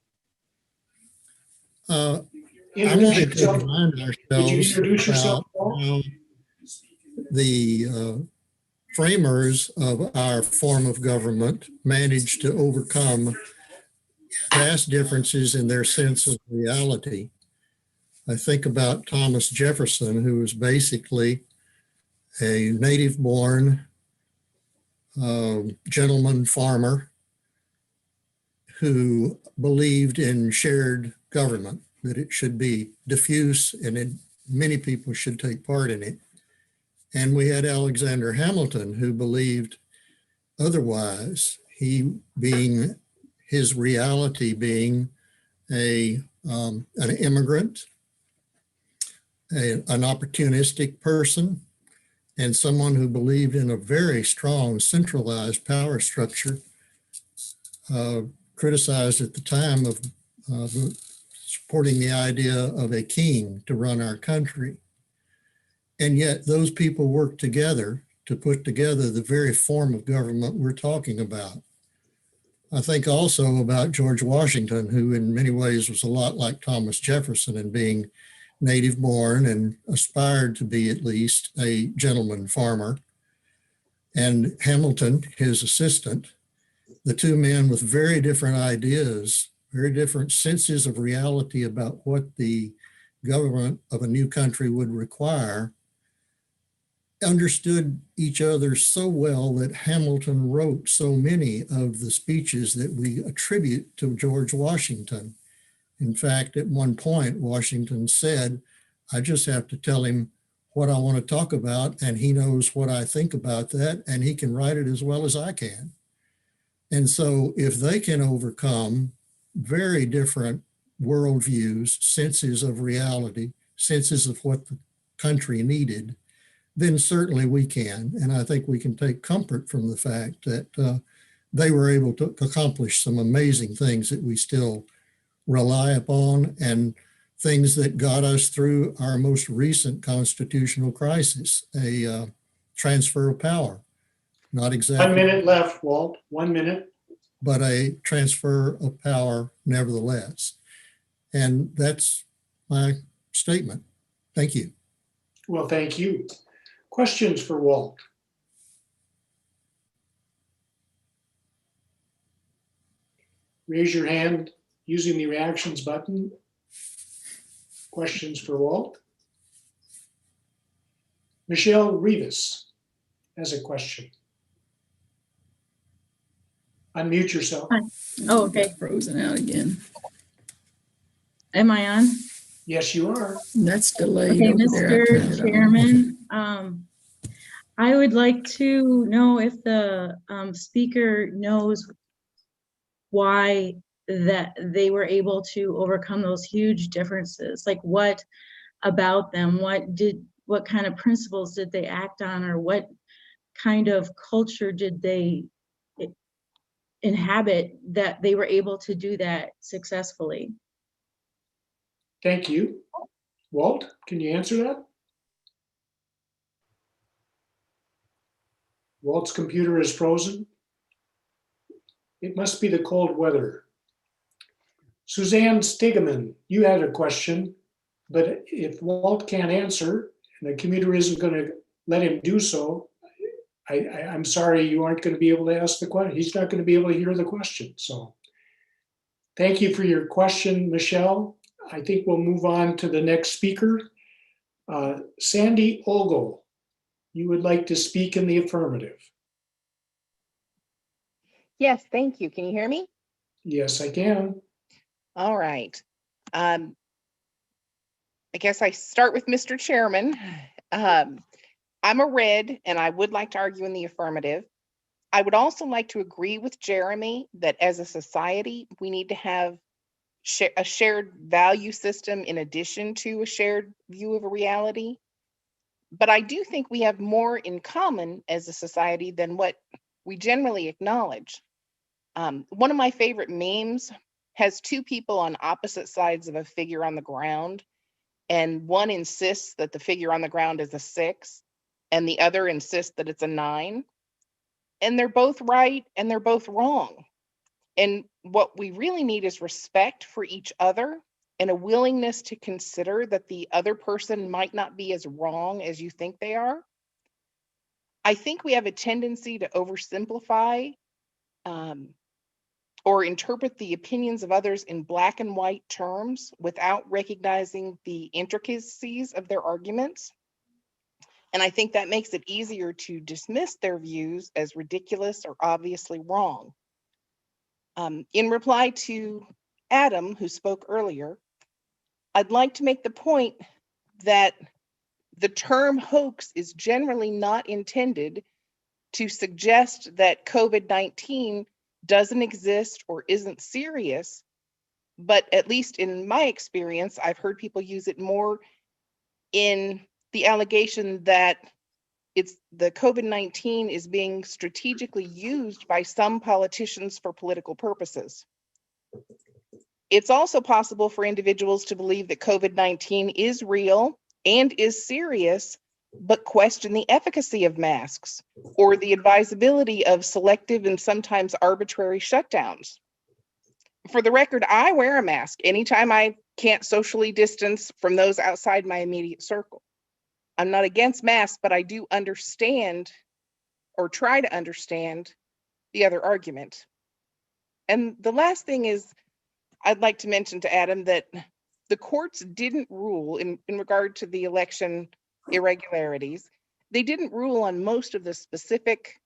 I wanted to remind ourselves about how the framers of our form of government managed to overcome vast differences in their sense of reality. I think about Thomas Jefferson, who was basically a native-born gentleman farmer who believed in shared government, that it should be diffuse and many people should take part in it. And we had Alexander Hamilton, who believed otherwise, he being, his reality being an immigrant, an opportunistic person, and someone who believed in a very strong centralized power structure, criticized at the time of supporting the idea of a king to run our country. And yet those people worked together to put together the very form of government we're talking about. I think also about George Washington, who in many ways was a lot like Thomas Jefferson in being native born and aspired to be at least a gentleman farmer. And Hamilton, his assistant, the 2 men with very different ideas, very different senses of reality about what the government of a new country would require, understood each other so well that Hamilton wrote so many of the speeches that we attribute to George Washington. In fact, at one point, Washington said, I just have to tell him what I want to talk about, and he knows what I think about that, and he can write it as well as I can. And so if they can overcome very different worldviews, senses of reality, senses of what the country needed, then certainly we can. And I think we can take comfort from the fact that they were able to accomplish some amazing things that we still rely upon, and things that got us through our most recent constitutional crisis, a transfer of power. Not exactly. 1 minute left, Walt, 1 minute. But a transfer of power nevertheless. And that's my statement. Thank you. Well, thank you. Questions for Walt? Raise your hand using the reactions button. Questions for Walt? Michelle Rivas has a question. Unmute yourself. Oh, okay. Frozen out again. Am I on? Yes, you are. That's delayed. Okay, over there. Mr. Chairman, I would like to know if the speaker knows why that they were able to overcome those huge differences. Like, what about them? What kind of principles did they act on, or what kind of culture did they inhabit, that they were able to do that successfully. Thank you. Walt, can you answer that? Walt's computer is frozen. It must be the cold weather. Suzanne Stigeman, you had a question, but if Walt can't answer and the computer isn't going to let him do so, I'm sorry, you aren't going to be able to ask the question. He's not going to be able to hear the question. So thank you for your question, Michelle. I think we'll move on to the next speaker. Sandy Ogle, you would like to speak in the affirmative. Yes, thank you. Can you hear me? Yes, I can. All right. I guess I start with Mr. Chairman. I'm a red, and I would like to argue in the affirmative. I would also like to agree with Jeremy that as a society, we need to have a shared value system in addition to a shared view of a reality. But I do think we have more in common as a society than what we generally acknowledge. One of my favorite memes has two people on opposite sides of a figure on the ground, and one insists that the figure on the ground is a 6, and the other insists that it's a 9. And they're both right and they're both wrong. And what we really need is respect for each other and a willingness to consider that the other person might not be as wrong as you think they are. I think we have a tendency to oversimplify or interpret the opinions of others in black and white terms without recognizing the intricacies of their arguments. And I think that makes it easier to dismiss their views as ridiculous or obviously wrong. In reply to Adam, who spoke earlier, I'd like to make the point that the term hoax is generally not intended to suggest that COVID-19 doesn't exist or isn't serious, but at least in my experience, I've heard people use it more in the allegation that the COVID-19 is being strategically used by some politicians for political purposes. It's also possible for individuals to believe that COVID-19 is real and is serious, but question the efficacy of masks or the advisability of selective and sometimes arbitrary shutdowns. For the record, I wear a mask anytime I can't socially distance from those outside my immediate circle. I'm not against masks, but I do understand or try to understand the other argument. And the last thing is, I'd like to mention to Adam that the courts didn't rule in regard to the election irregularities. They didn't rule on most of the specific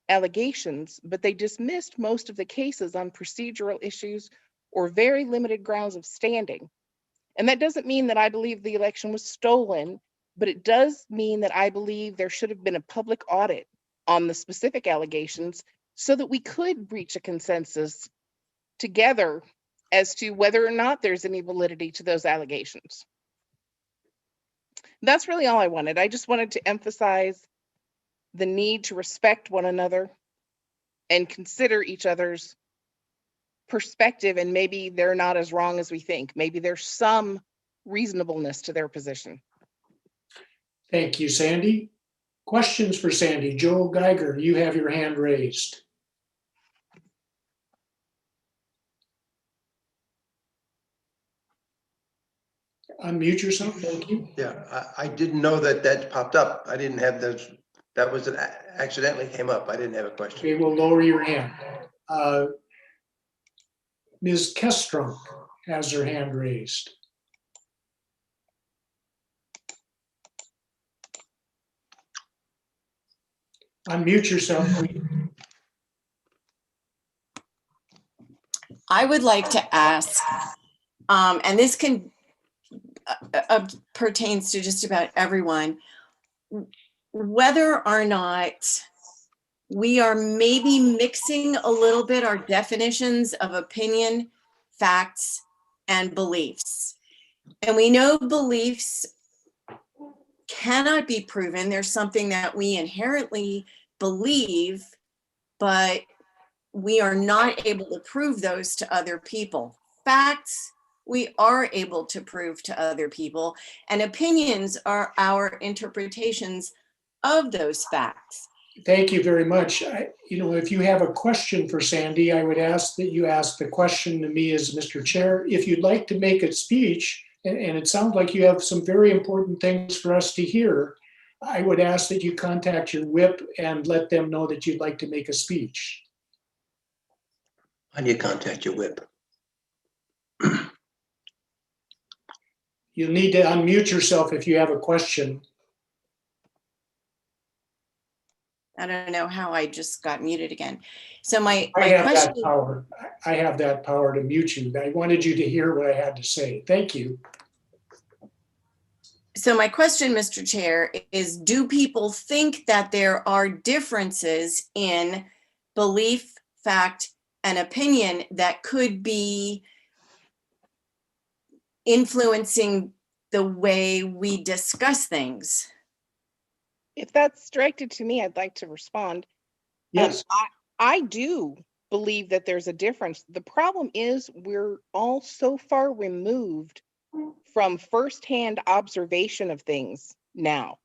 allegations, but they dismissed most of the cases on procedural issues or very limited grounds of standing. And that doesn't mean that I believe the election was stolen, but it does mean that I believe there should have been a public audit on the specific allegations so that we could reach a consensus together as to whether or not there's any validity to those allegations. That's really all I wanted. I just wanted to emphasize the need to respect one another and consider each other's perspective, and maybe they're not as wrong as we think. Maybe there's some reasonableness to their position. Thank you, Sandy. Questions for Sandy? Joe Geiger, you have your hand raised. Unmute yourself, thank you. Yeah, I didn't know that popped up. I didn't have those. That was accidentally came up. I didn't have a question. Okay, we'll lower your hand. Ms. Kestrunk has her hand raised. Unmute yourself, please. I would like to ask, and this can pertains to just about everyone, whether or not we are maybe mixing a little bit our definitions of opinion, facts, and beliefs. And we know beliefs cannot be proven. There's something that we inherently believe, but we are not able to prove those to other people. Facts, we are able to prove to other people, and opinions are our interpretations of those facts. Thank you very much. If you have a question for Sandy, I would ask that you ask the question to me as Mr. Chair. If you'd like to make a speech, and it sounds like you have some very important things for us to hear, I would ask that you contact your whip and let them know that you'd like to make a speech. How do you contact your whip? You'll need to unmute yourself if you have a question. I don't know how I just got muted again. So my I have question, that power. I have that power to mute you. I wanted you to hear what I had to say. Thank you. so my question, Mr. Chair, is do people think that there are differences in belief, fact, and opinion that could be influencing the way we discuss things? If that's directed to me, I'd like to respond. Yes. I do believe that there's a difference. The problem is we're all so far removed from firsthand observation of things now.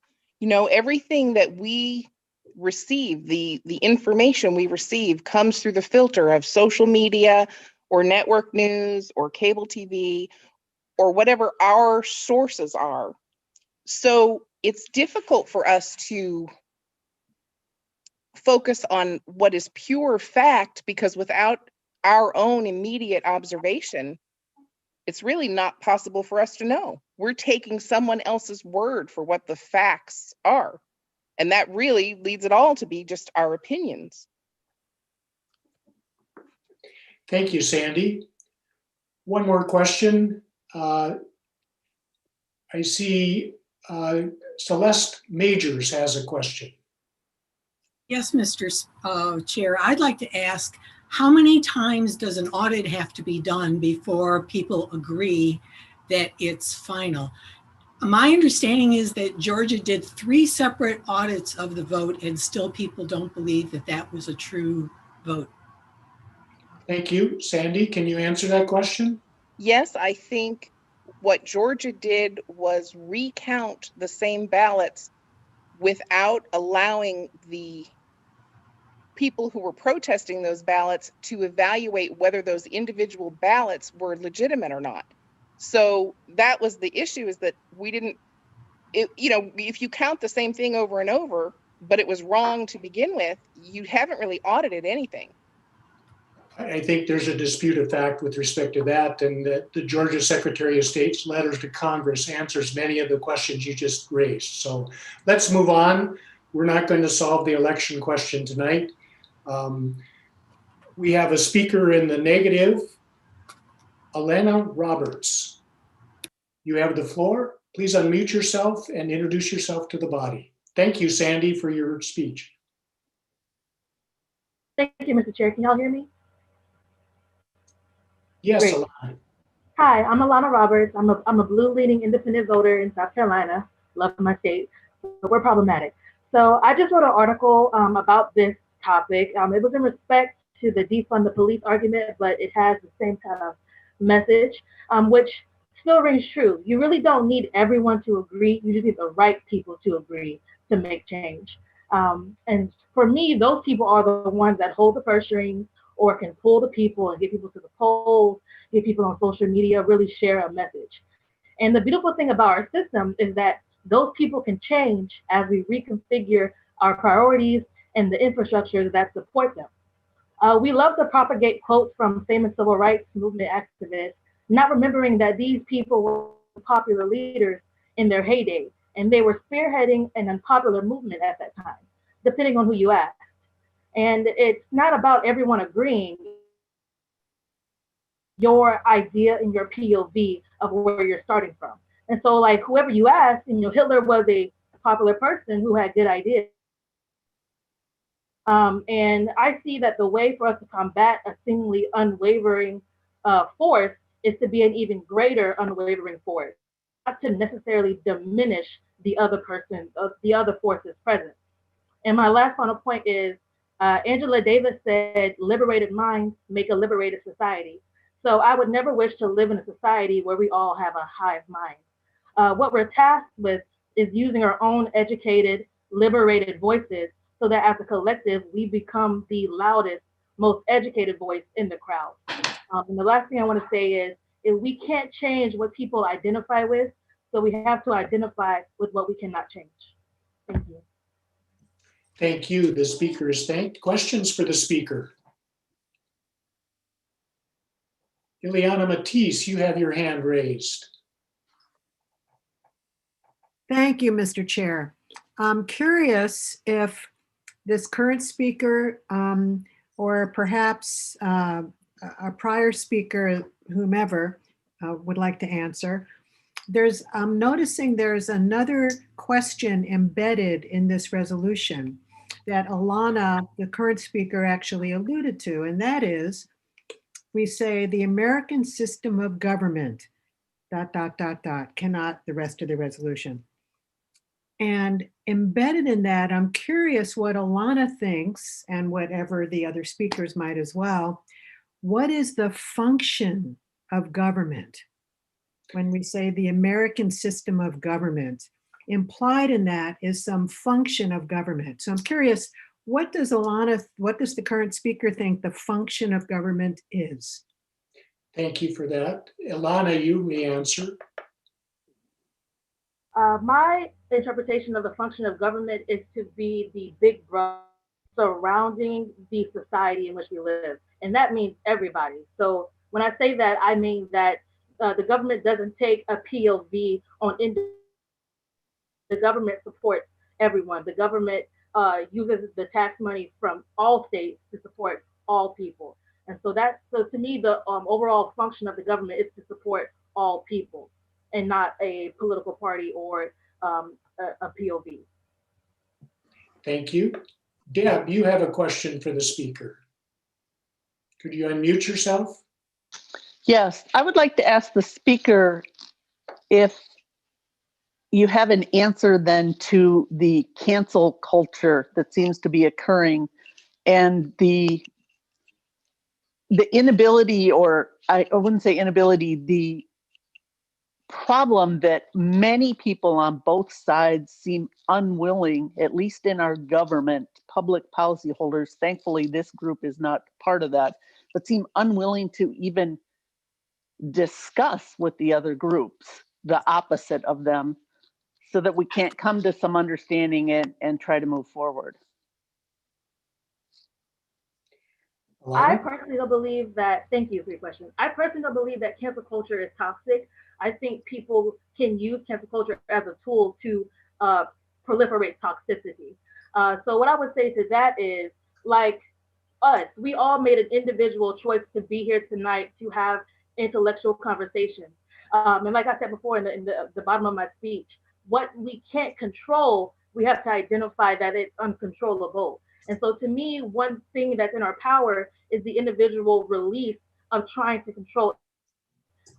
Everything that we receive, the information we receive comes through the filter of social media or network news or cable TV or whatever our sources are. So it's difficult for us to focus on what is pure fact, because without our own immediate observation, it's really not possible for us to know. We're taking someone else's word for what the facts are. And that really leads it all to be just our opinions. Thank you, Sandy. One more question. I see Celeste Majors has a question. Yes, Mr. Chair, I'd like to ask, how many times does an audit have to be done before people agree that it's final? My understanding is that Georgia did 3 separate audits of the vote and still people don't believe that that was a true vote. Thank you. Sandy, can you answer that question? Yes, I think what Georgia did was recount the same ballots without allowing the people who were protesting those ballots to evaluate whether those individual ballots were legitimate or not. So that was the issue, is that we didn't, if you count the same thing over and over, but it was wrong to begin with, you haven't really audited anything. I think there's a dispute of fact with respect to that, and that the Georgia Secretary of State's letters to Congress answers many of the questions you just raised. So let's move on. We're not going to solve the election question tonight. We have a speaker in the negative, Elena Roberts. You have the floor. Please unmute yourself and introduce yourself to the body. Thank you, Sandy, for your speech. Thank you, Mr. Chair. Can y'all hear me? Yes, Great. Alana. Hi, I'm Alana Roberts. I'm a blue leading independent voter in South Carolina. Love my state, but we're problematic. So I just wrote an article about this topic. It was in respect to the defund the police argument, but it has the same kind of message, which still rings true. You really don't need everyone to agree. You just need the right people to agree to make change. And for me, those people are the ones that hold the purse strings, or can pull the people and get people to the polls, get people on social media, really share a message. And the beautiful thing about our system is that those people can change as we reconfigure our priorities and the infrastructure that support them. We love to propagate quotes from famous civil rights movement activists, not remembering that these people were popular leaders in their heyday, and they were spearheading an unpopular movement at that time, depending on who you ask. And it's not about everyone agreeing. Your idea and your POV of where you're starting from. And so, like, whoever you ask, Hitler was a popular person who had good ideas. And I see that the way for us to combat a seemingly unwavering force is to be an even greater unwavering force, not to necessarily diminish the other person, the other force's presence. And my last final point is, Angela Davis said, liberated minds make a liberated society. So I would never wish to live in a society where we all have a hive mind. What we're tasked with is using our own educated, liberated voices so that as a collective, we become the loudest, most educated voice in the crowd. And the last thing I want to say is we can't change what people identify with, so we have to identify with what we cannot change. Thank you. Thank you. The speaker is thanked. Questions for the speaker? Ileana Matisse, you have your hand raised. Thank you, Mr. Chair. I'm curious if this current speaker or perhaps a prior speaker, whomever, would like to answer. I'm noticing there's another question embedded in this resolution that Alana, the current speaker, actually alluded to, and that is, we say the American system of government, ... cannot, the rest of the resolution. And embedded in that, I'm curious what Alana thinks, and whatever the other speakers might as well. What is the function of government? When we say the American system of government, implied in that is some function of government. So I'm curious, what does the current speaker think the function of government is? Thank you for that. Ilana, you may answer. My interpretation of the function of government is to be the big brother surrounding the society in which we live. And that means everybody. So when I say that, I mean that the government doesn't take a POV on individuals. The government supports everyone. The government uses the tax money from all states to support all people. And so to me, the overall function of the government is to support all people and not a political party or a POV. Thank you. Deb, you have a question for the speaker. Could you unmute yourself? Yes, I would like to ask the speaker if you have an answer then to the cancel culture that seems to be occurring and the inability, or I wouldn't say inability, the problem that many people on both sides seem unwilling, at least in our government, public policy holders, thankfully this group is not part of that, but seem unwilling to even discuss with the other groups the opposite of them, so that we can't come to some understanding and try to move forward. I personally don't believe that, thank you for your question. I personally don't believe that cancel culture is toxic. I think people can use cancel culture as a tool to proliferate toxicity. So what I would say to that is, like us, we all made an individual choice to be here tonight to have intellectual conversations. And like I said before in the bottom of my speech, what we can't control, we have to identify that it's uncontrollable. And so to me, one thing that's in our power is the individual release of trying to control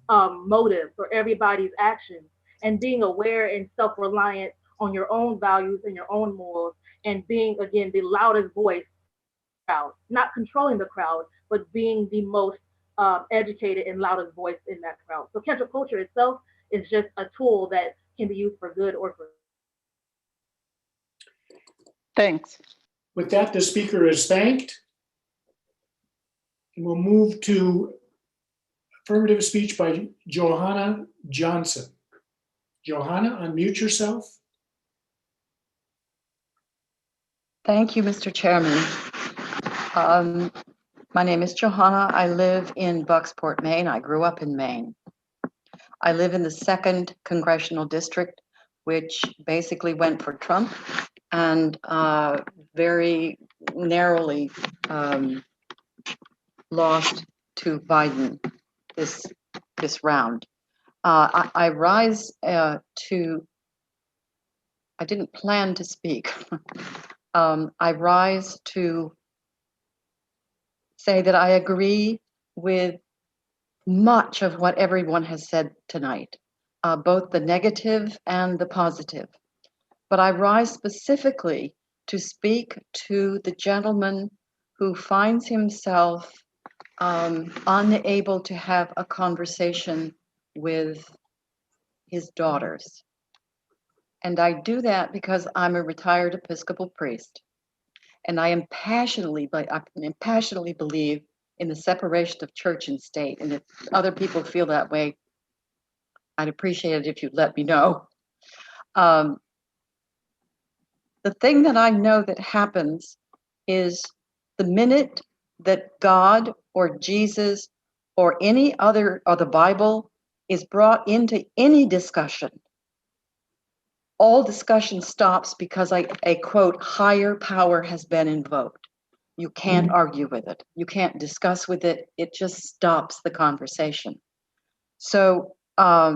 motives or everybody's actions, and being aware and self-reliant on your own values and your own morals, and being, again, the loudest voice in the crowd, not controlling the crowd, but being the most educated and loudest voice in that crowd. So cancel culture itself is just a tool that can be used for good or for. Thanks. With that, the speaker is thanked. And we'll move to affirmative speech by Johanna Johnson. Johanna, unmute yourself. Thank you, Mr. Chairman. My name is Johanna. I live in Bucksport, Maine. I grew up in Maine. I live in the 2nd Congressional District, which basically went for Trump and very narrowly lost to Biden this round. I rise to, I didn't plan to speak. I rise to say that I agree with much of what everyone has said tonight, both the negative and the positive. But I rise specifically to speak to the gentleman who finds himself unable to have a conversation with his daughters. And I do that because I'm a retired Episcopal priest. And I passionately believe in the separation of church and state. And if other people feel that way, I'd appreciate it if you'd let me know. The thing that I know that happens is the minute that God or Jesus or any other, or the Bible is brought into any discussion, all discussion stops because a quote, higher power has been invoked. You can't argue with it. You can't discuss with it. It just stops the conversation. So I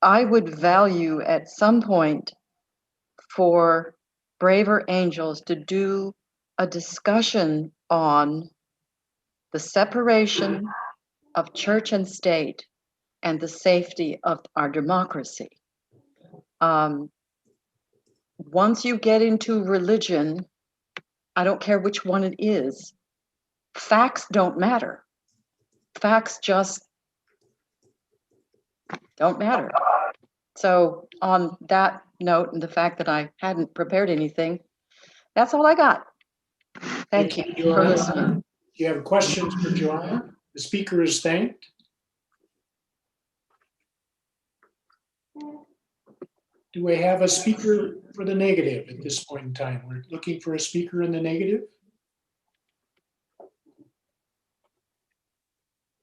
would value at some point for braver angels to do a discussion on the separation of church and state and the safety of our democracy. Once you get into religion, I don't care which one it is, facts don't matter. Facts just don't matter. So on that note, and the fact that I hadn't prepared anything, that's all I got. Thank you for Johanna. listening. You have questions for Johanna? The speaker is thanked. Do we have a speaker for the negative at this point in time? We're looking for a speaker in the negative.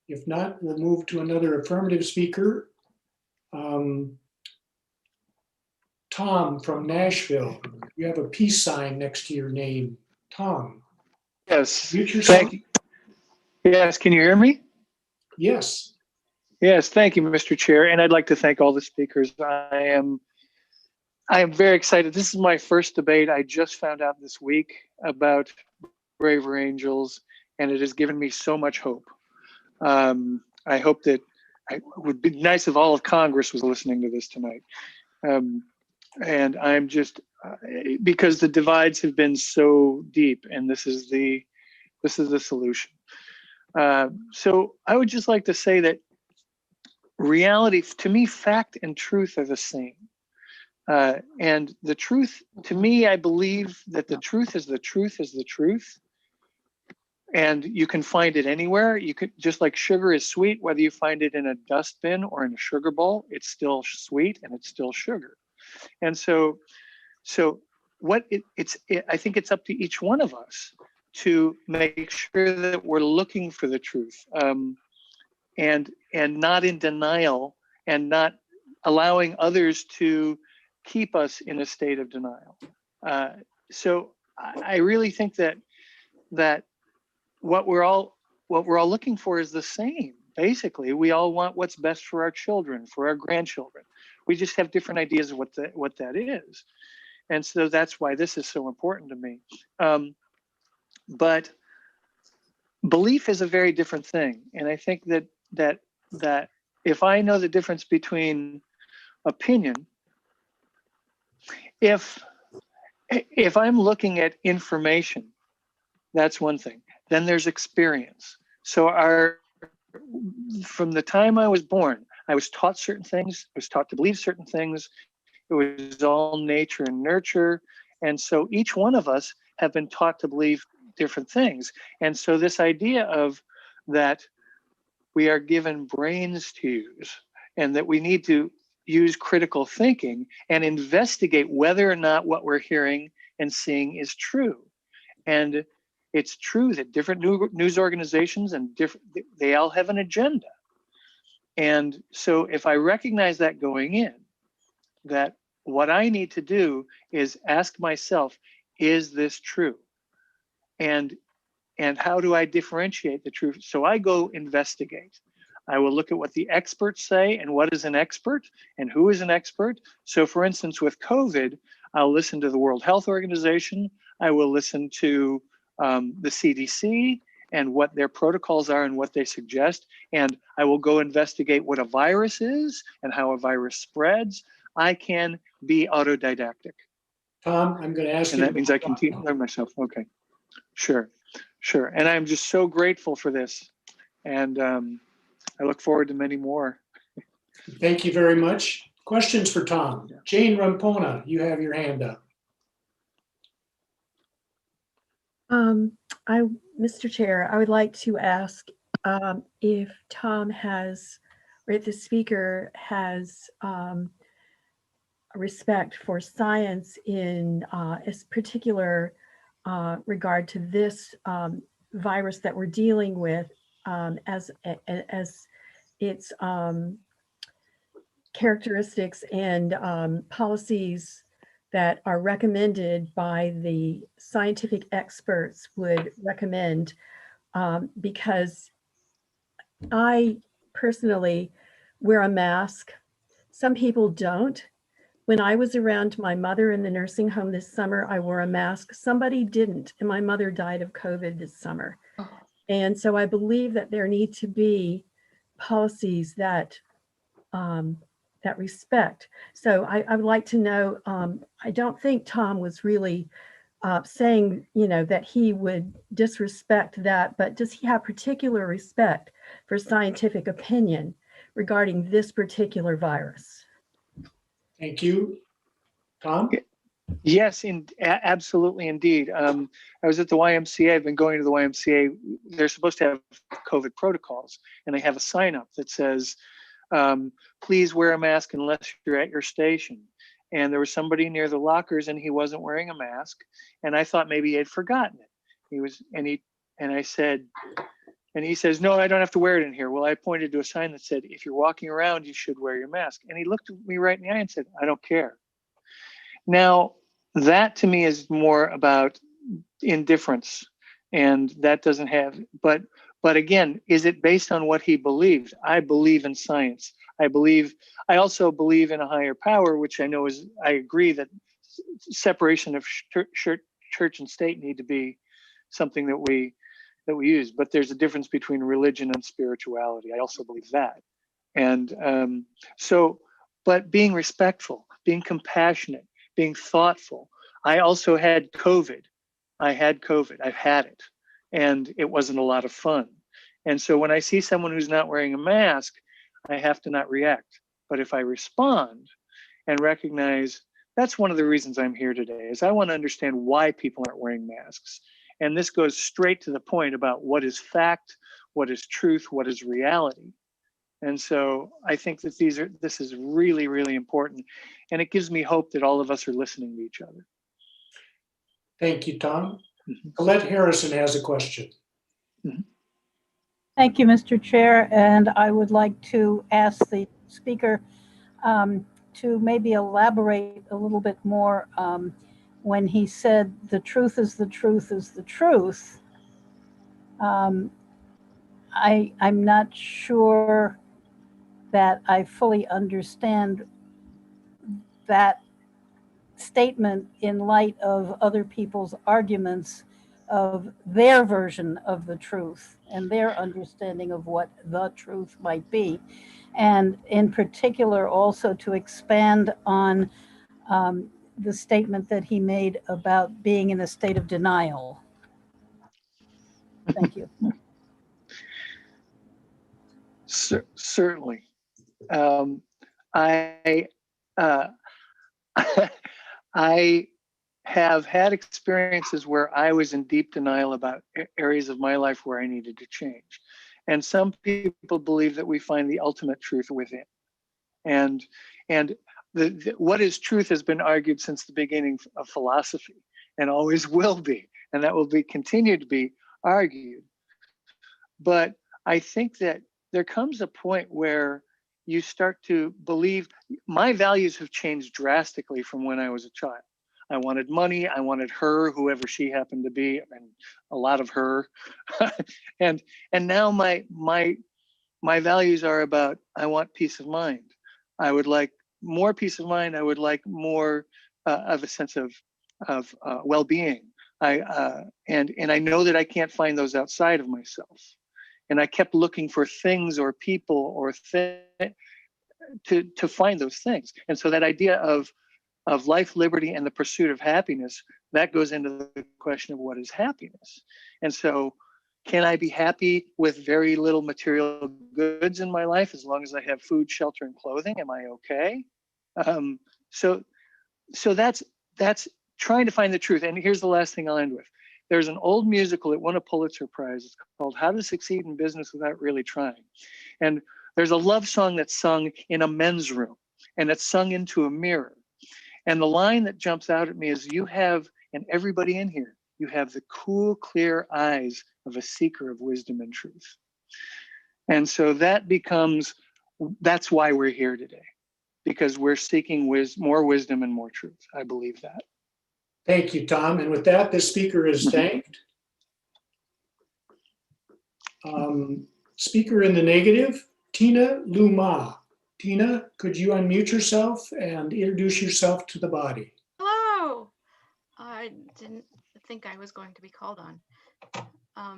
If not, we'll move to another affirmative speaker. Tom from Nashville. You have a peace sign next to your name. Tom. Yes. Mute yourself. Thank you. Yes, can you hear me? Yes. Yes, thank you, Mr. Chair. And I'd like to thank all the speakers. I am very excited. This is my first debate. I just found out this week about Braver Angels, and it has given me so much hope. I hope that it would be nice if all of Congress was listening to this tonight. And I'm just, because the divides have been so deep, and this is the solution. So I would just like to say that reality, to me, fact and truth are the same. And the truth, to me, I believe that the truth is the truth is the truth. And you can find it anywhere. You could, just like sugar is sweet, whether you find it in a dustbin or in a sugar bowl, it's still sweet and it's still sugar. And so what I think it's up to each one of us to make sure that we're looking for the truth, and not in denial, and not allowing others to keep us in a state of denial. So I really think that what we're all looking for is the same. Basically, we all want what's best for our children, for our grandchildren. We just have different ideas of what that is. And so that's why this is so important to me. But belief is a very different thing. And I think that if I know the difference between opinion, if I'm looking at information, that's one thing. Then there's experience. So from the time I was born, I was taught certain things. I was taught to believe certain things. It was all nature and nurture. And so each one of us have been taught to believe different things. And so this idea of that we are given brains to use, and that we need to use critical thinking and investigate whether or not what we're hearing and seeing is true. And it's true that different news organizations and they all have an agenda. And so if I recognize that going in, that what I need to do is ask myself, is this true? And how do I differentiate the truth? So I go investigate. I will look at what the experts say and what is an expert and who is an expert. So for instance, with COVID, I'll listen to the World Health Organization. I will listen to the CDC and what their protocols are and what they suggest. And I will go investigate what a virus is and how a virus spreads. I can be autodidactic. Tom, I'm going to ask you. And that means I can learn myself. Okay, sure. And I'm just so grateful for this. And I look forward to many more. Thank you very much. Questions for Tom? Jane Rampona, you have your hand up. Mr. Chair, I would like to ask if Tom has, or if the speaker has respect for science in this particular regard to this virus that we're dealing with as its characteristics and policies that are recommended by the scientific experts would recommend, because I personally wear a mask. Some people don't. When I was around my mother in the nursing home this summer, I wore a mask. Somebody didn't, and my mother died of COVID this summer. And so I believe that there need to be policies that that respect. So I would like to know, I don't think Tom was really saying, that he would disrespect that, but does he have particular respect for scientific opinion regarding this particular virus? Thank you. Tom? Yes, absolutely, indeed. I was at the YMCA. I've been going to the YMCA. They're supposed to have COVID protocols, and they have a sign up that says, please wear a mask unless you're at your station. And there was somebody near the lockers and he wasn't wearing a mask. And I thought maybe he had forgotten it. I said, and he says, no, I don't have to wear it in here. Well, I pointed to a sign that said, if you're walking around, you should wear your mask. And he looked me right in the eye and said, I don't care. Now, that to me is more about indifference. And that doesn't have, but again, is it based on what he believed? I believe in science. I also believe in a higher power, which I know is, I agree that separation of church and state need to be something that we use, but there's a difference between religion and spirituality. I also believe that. And but being respectful, being compassionate, being thoughtful. I also had COVID. I've had it, and it wasn't a lot of fun. And so when I see someone who's not wearing a mask, I have to not react. But if I respond and recognize that's one of the reasons I'm here today, is I want to understand why people aren't wearing masks. And this goes straight to the point about what is fact, what is truth, what is reality. And so I think that this is really, really important. And it gives me hope that all of us are listening to each other. Thank you, Tom. Colette Harrison has a question. Thank you, Mr. Chair. And I would like to ask the speaker to maybe elaborate a little bit more when he said the truth is the truth is the truth. I'm not sure that I fully understand that statement in light of other people's arguments of their version of the truth and their understanding of what the truth might be. And in particular, also to expand on the statement that he made about being in a state of denial. Thank you. Certainly. I have had experiences where I was in deep denial about areas of my life where I needed to change. And some people believe that we find the ultimate truth within. And what is truth has been argued since the beginning of philosophy and always will be. And that will continue to be argued. But I think that there comes a point where you start to believe my values have changed drastically from when I was a child. I wanted money. I wanted her, whoever she happened to be, and a lot of her. and now my values are about, I want peace of mind. I would like more peace of mind. I would like more of a sense of well-being. And I know that I can't find those outside of myself. And I kept looking for things or people or to find those things. And so that idea of of life, liberty, and the pursuit of happiness, that goes into the question of what is happiness. And so, can I be happy with very little material goods in my life as long as I have food, shelter, and clothing? Am I okay? So that's trying to find the truth. And here's the last thing I'll end with. There's an old musical that won a Pulitzer Prize. It's called How to Succeed in Business Without Really Trying. And there's a love song that's sung in a men's room, and it's sung into a mirror. And the line that jumps out at me is, you have, and everybody in here, you have the cool, clear eyes of a seeker of wisdom and truth. And so that's why we're here today, because we're seeking more wisdom and more truth. I believe that. Thank you, Tom. And with that, this speaker is thanked. Speaker in the negative, Tina Luma. Tina, could you unmute yourself and introduce yourself to the body? Hello. I didn't think I was going to be called on.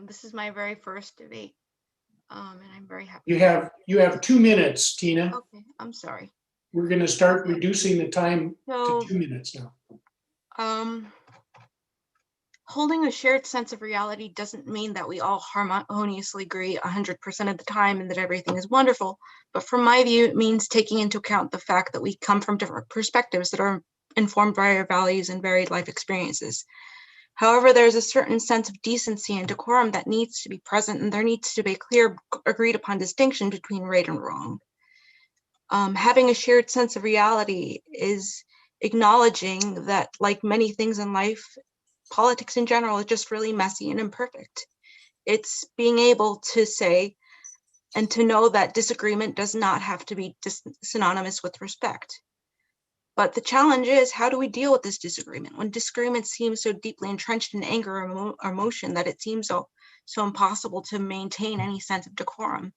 This is my very first debate, and I'm very happy. You have 2 minutes, Tina. Okay, I'm sorry. We're going to start reducing the time So, to 2 minutes now. Holding a shared sense of reality doesn't mean that we all harmoniously agree 100% of the time and that everything is wonderful. But from my view, it means taking into account the fact that we come from different perspectives that are informed by our values and varied life experiences. However, there's a certain sense of decency and decorum that needs to be present, and there needs to be a clear, agreed upon distinction between right and wrong. Having a shared sense of reality is acknowledging that, like many things in life, politics in general is just really messy and imperfect. It's being able to say and to know that disagreement does not have to be synonymous with respect. But the challenge is, how do we deal with this disagreement when disagreement seems so deeply entrenched in anger or emotion that it seems so impossible to maintain any sense of decorum?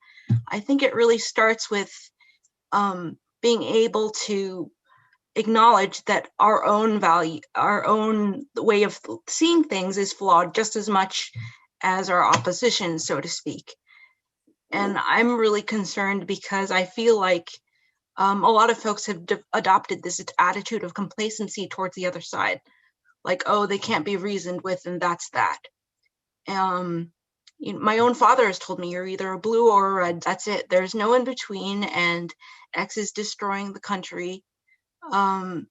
I think it really starts with being able to acknowledge that our own value, our own way of seeing things is flawed just as much as our opposition, so to speak. And I'm really concerned because I feel like a lot of folks have adopted this attitude of complacency towards the other side. Like, oh, they can't be reasoned with, and that's that. My own father has told me, you're either a blue or a red, that's it. There's no in between, and X is destroying the country. And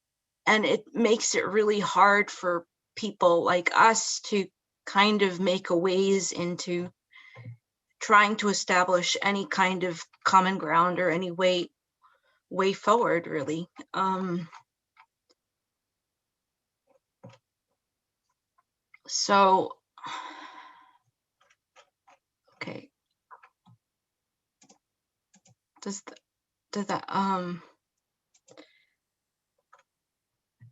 it makes it really hard for people like us to kind of make a ways into trying to establish any kind of common ground or any way forward, really. So, okay. Does that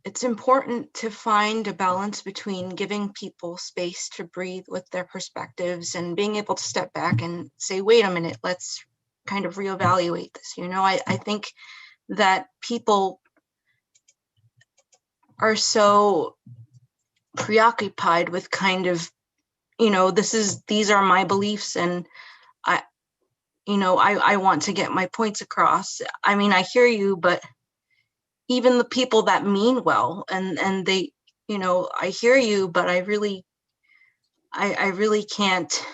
it's important to find a balance between giving people space to breathe with their perspectives and being able to step back and say, wait a minute, let's kind of reevaluate this. I think that people are so preoccupied with kind of, these are my beliefs, and I want to get my points across. I mean, I hear you, but even the people that mean well, and they, I hear you, but I really can't,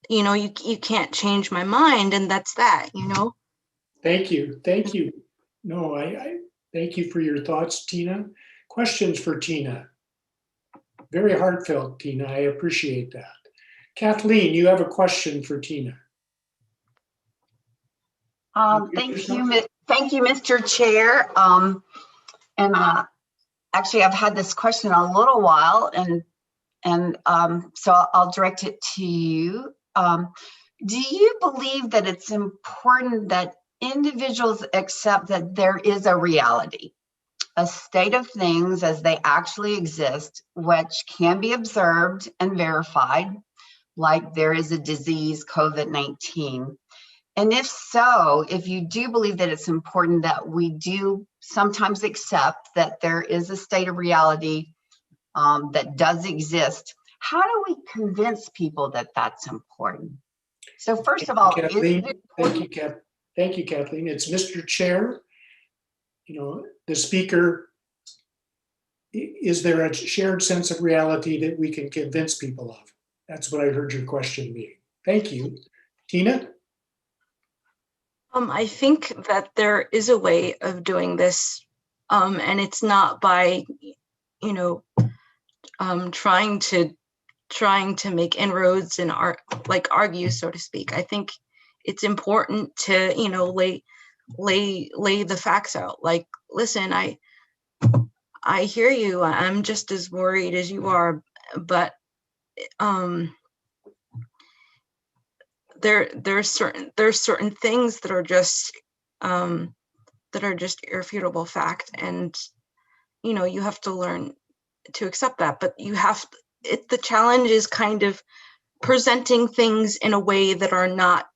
you can't change my mind, and that's that, Thank you. Thank you. No, I thank you for your thoughts, Tina. Questions for Tina? Very heartfelt, Tina. I appreciate that. Kathleen, you have a question for Tina. Thank you, Mr. Chair. Actually, I've had this question a little while, and so I'll direct it to you. Do you believe that it's important that individuals accept that there is a reality, a state of things as they actually exist, which can be observed and verified, like there is a disease, COVID-19? And if so, if you do believe that it's important that we do sometimes accept that there is a state of reality that does exist, how do we convince people that that's important? So first of all, Kathleen, thank you, Thank you, Kathleen. It's Mr. Chair. You know, the speaker, is there a shared sense of reality that we can convince people of? That's what I heard your question being. Thank you. Tina? I think that there is a way of doing this, and it's not by, you know, trying to make inroads and argue, so to speak. I think it's important to, you know, lay the facts out. Like, listen, I hear you. I'm just as worried as you are, but there's certain things that are just irrefutable fact, and you know, you have to learn to accept that. But the challenge is kind of presenting things in a way that are not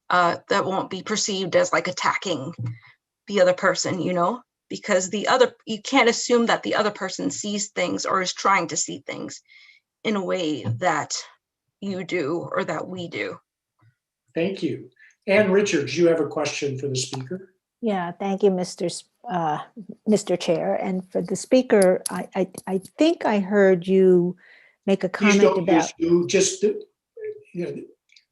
that won't be perceived as like attacking the other person, you know, because you can't assume that the other person sees things or is trying to see things in a way that you do or that we do. Thank you. Ann Richards, you have a question for the speaker. Yeah, thank you, Mr. Chair. And for the speaker, I think I heard you make a comment about.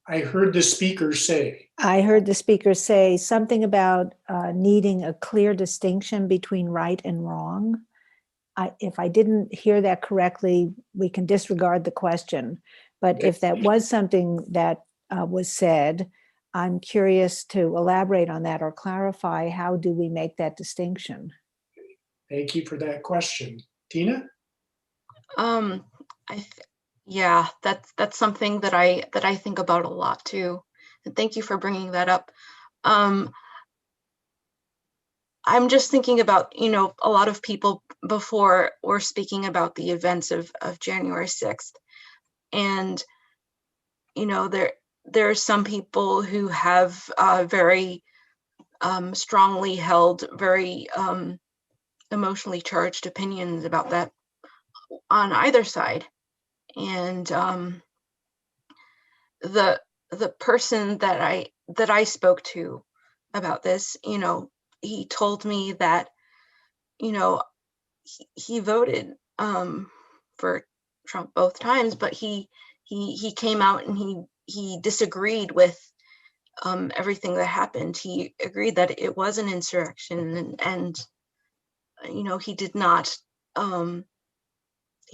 I heard the speaker say. I heard the speaker say something about needing a clear distinction between right and wrong. If I didn't hear that correctly, we can disregard the question. But if that was something that was said, I'm curious to elaborate on that or clarify, how do we make that distinction? Thank you for that question. Tina? Yeah, that's something that I think about a lot too. And thank you for bringing that up. I'm just thinking about, you know, a lot of people before were speaking about the events of January 6th. And, you know, there are some people who have very strongly held, very emotionally charged opinions about that on either side. And the person that I spoke to about this, you know, he told me that, you know, he voted for Trump both times, but he came out and he disagreed with everything that happened. He agreed that it was an insurrection, and you know, he did not.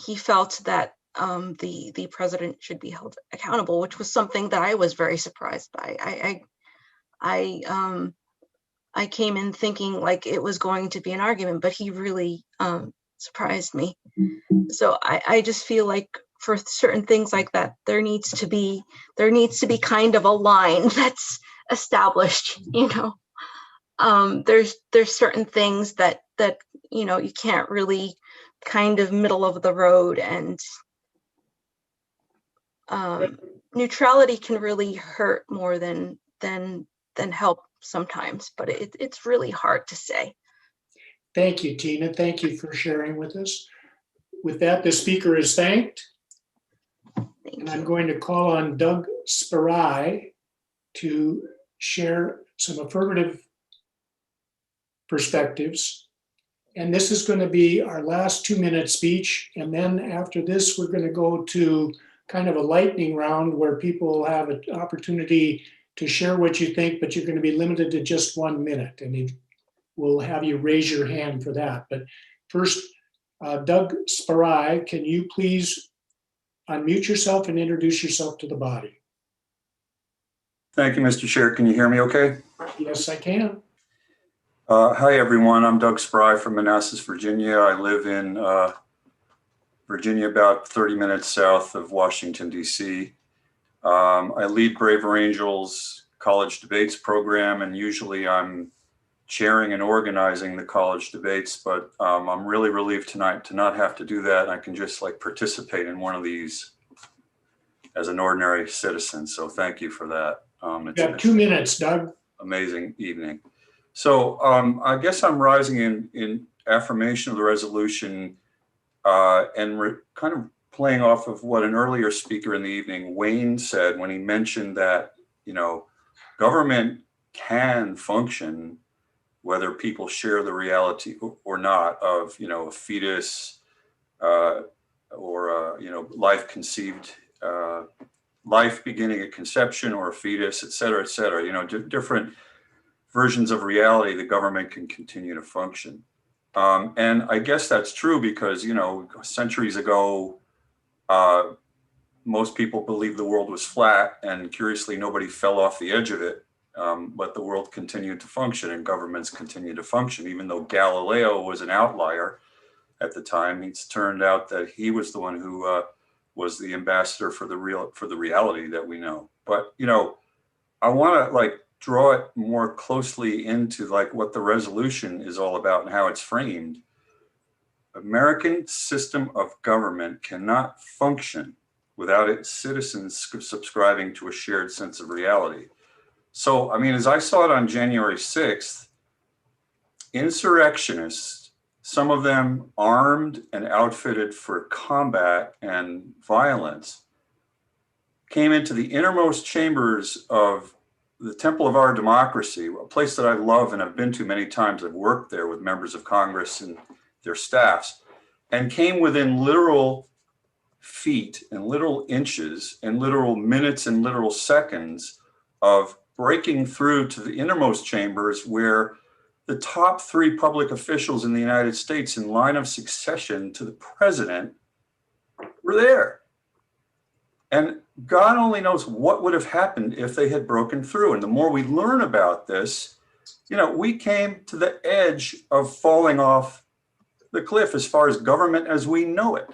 He felt that the president should be held accountable, which was something that I was very surprised by. I came in thinking like it was going to be an argument, but he really surprised me. So I just feel like for certain things like that, there needs to be kind of a line that's established, you know. There's certain things that you know, you can't really kind of middle of the road, and neutrality can really hurt more than help sometimes, but it's really hard to say. Thank you, Tina. Thank you for sharing with us. With that, the speaker is thanked. And I'm going to call on Doug Spirai to share some affirmative perspectives. And this is going to be our last 2-minute speech. And then after this, we're going to go to kind of a lightning round where people will have an opportunity to share what you think, but you're going to be limited to just 1 minute. And we'll have you raise your hand for that. But first, Doug Spirai, can you please unmute yourself and introduce yourself to the body? Thank you, Mr. Chair. Can you hear me okay? Yes, I can. Hi, everyone. I'm Doug Spirai from Manassas, Virginia. I live in Virginia, about 30 minutes south of Washington, D.C. I lead Braver Angels college debates program, and usually I'm chairing and organizing the college debates, but I'm really relieved tonight to not have to do that. I can just like participate in one of these as an ordinary citizen. So thank you for that. You have 2 minutes, Doug. Amazing evening. So I guess I'm rising in affirmation of the resolution and kind of playing off of what an earlier speaker in the evening, Wayne, said when he mentioned that, you know, government can function, whether people share the reality or not of, you know, a fetus or, you know, life conceived, life beginning at conception or a fetus, et cetera, you know, different versions of reality, the government can continue to function. And I guess that's true because, you know, centuries ago, most people believed the world was flat, and curiously, nobody fell off the edge of it. But the world continued to function and governments continued to function, even though Galileo was an outlier at the time. It's turned out that he was the one who was the ambassador for the reality that we know. But, you know, I want to like draw it more closely into like what the resolution is all about and how it's framed. American system of government cannot function without its citizens subscribing to a shared sense of reality. So, I mean, as I saw it on January 6th, insurrectionists, some of them armed and outfitted for combat and violence, came into the innermost chambers of the temple of our democracy, a place that I love and have been to many times. I've worked there with members of Congress and their staffs, and came within literal feet and literal inches and literal minutes and literal seconds of breaking through to the innermost chambers where the top 3 public officials in the United States in line of succession to the president were there. And God only knows what would have happened if they had broken through. And the more we learn about this, you know, we came to the edge of falling off the cliff as far as government as we know it.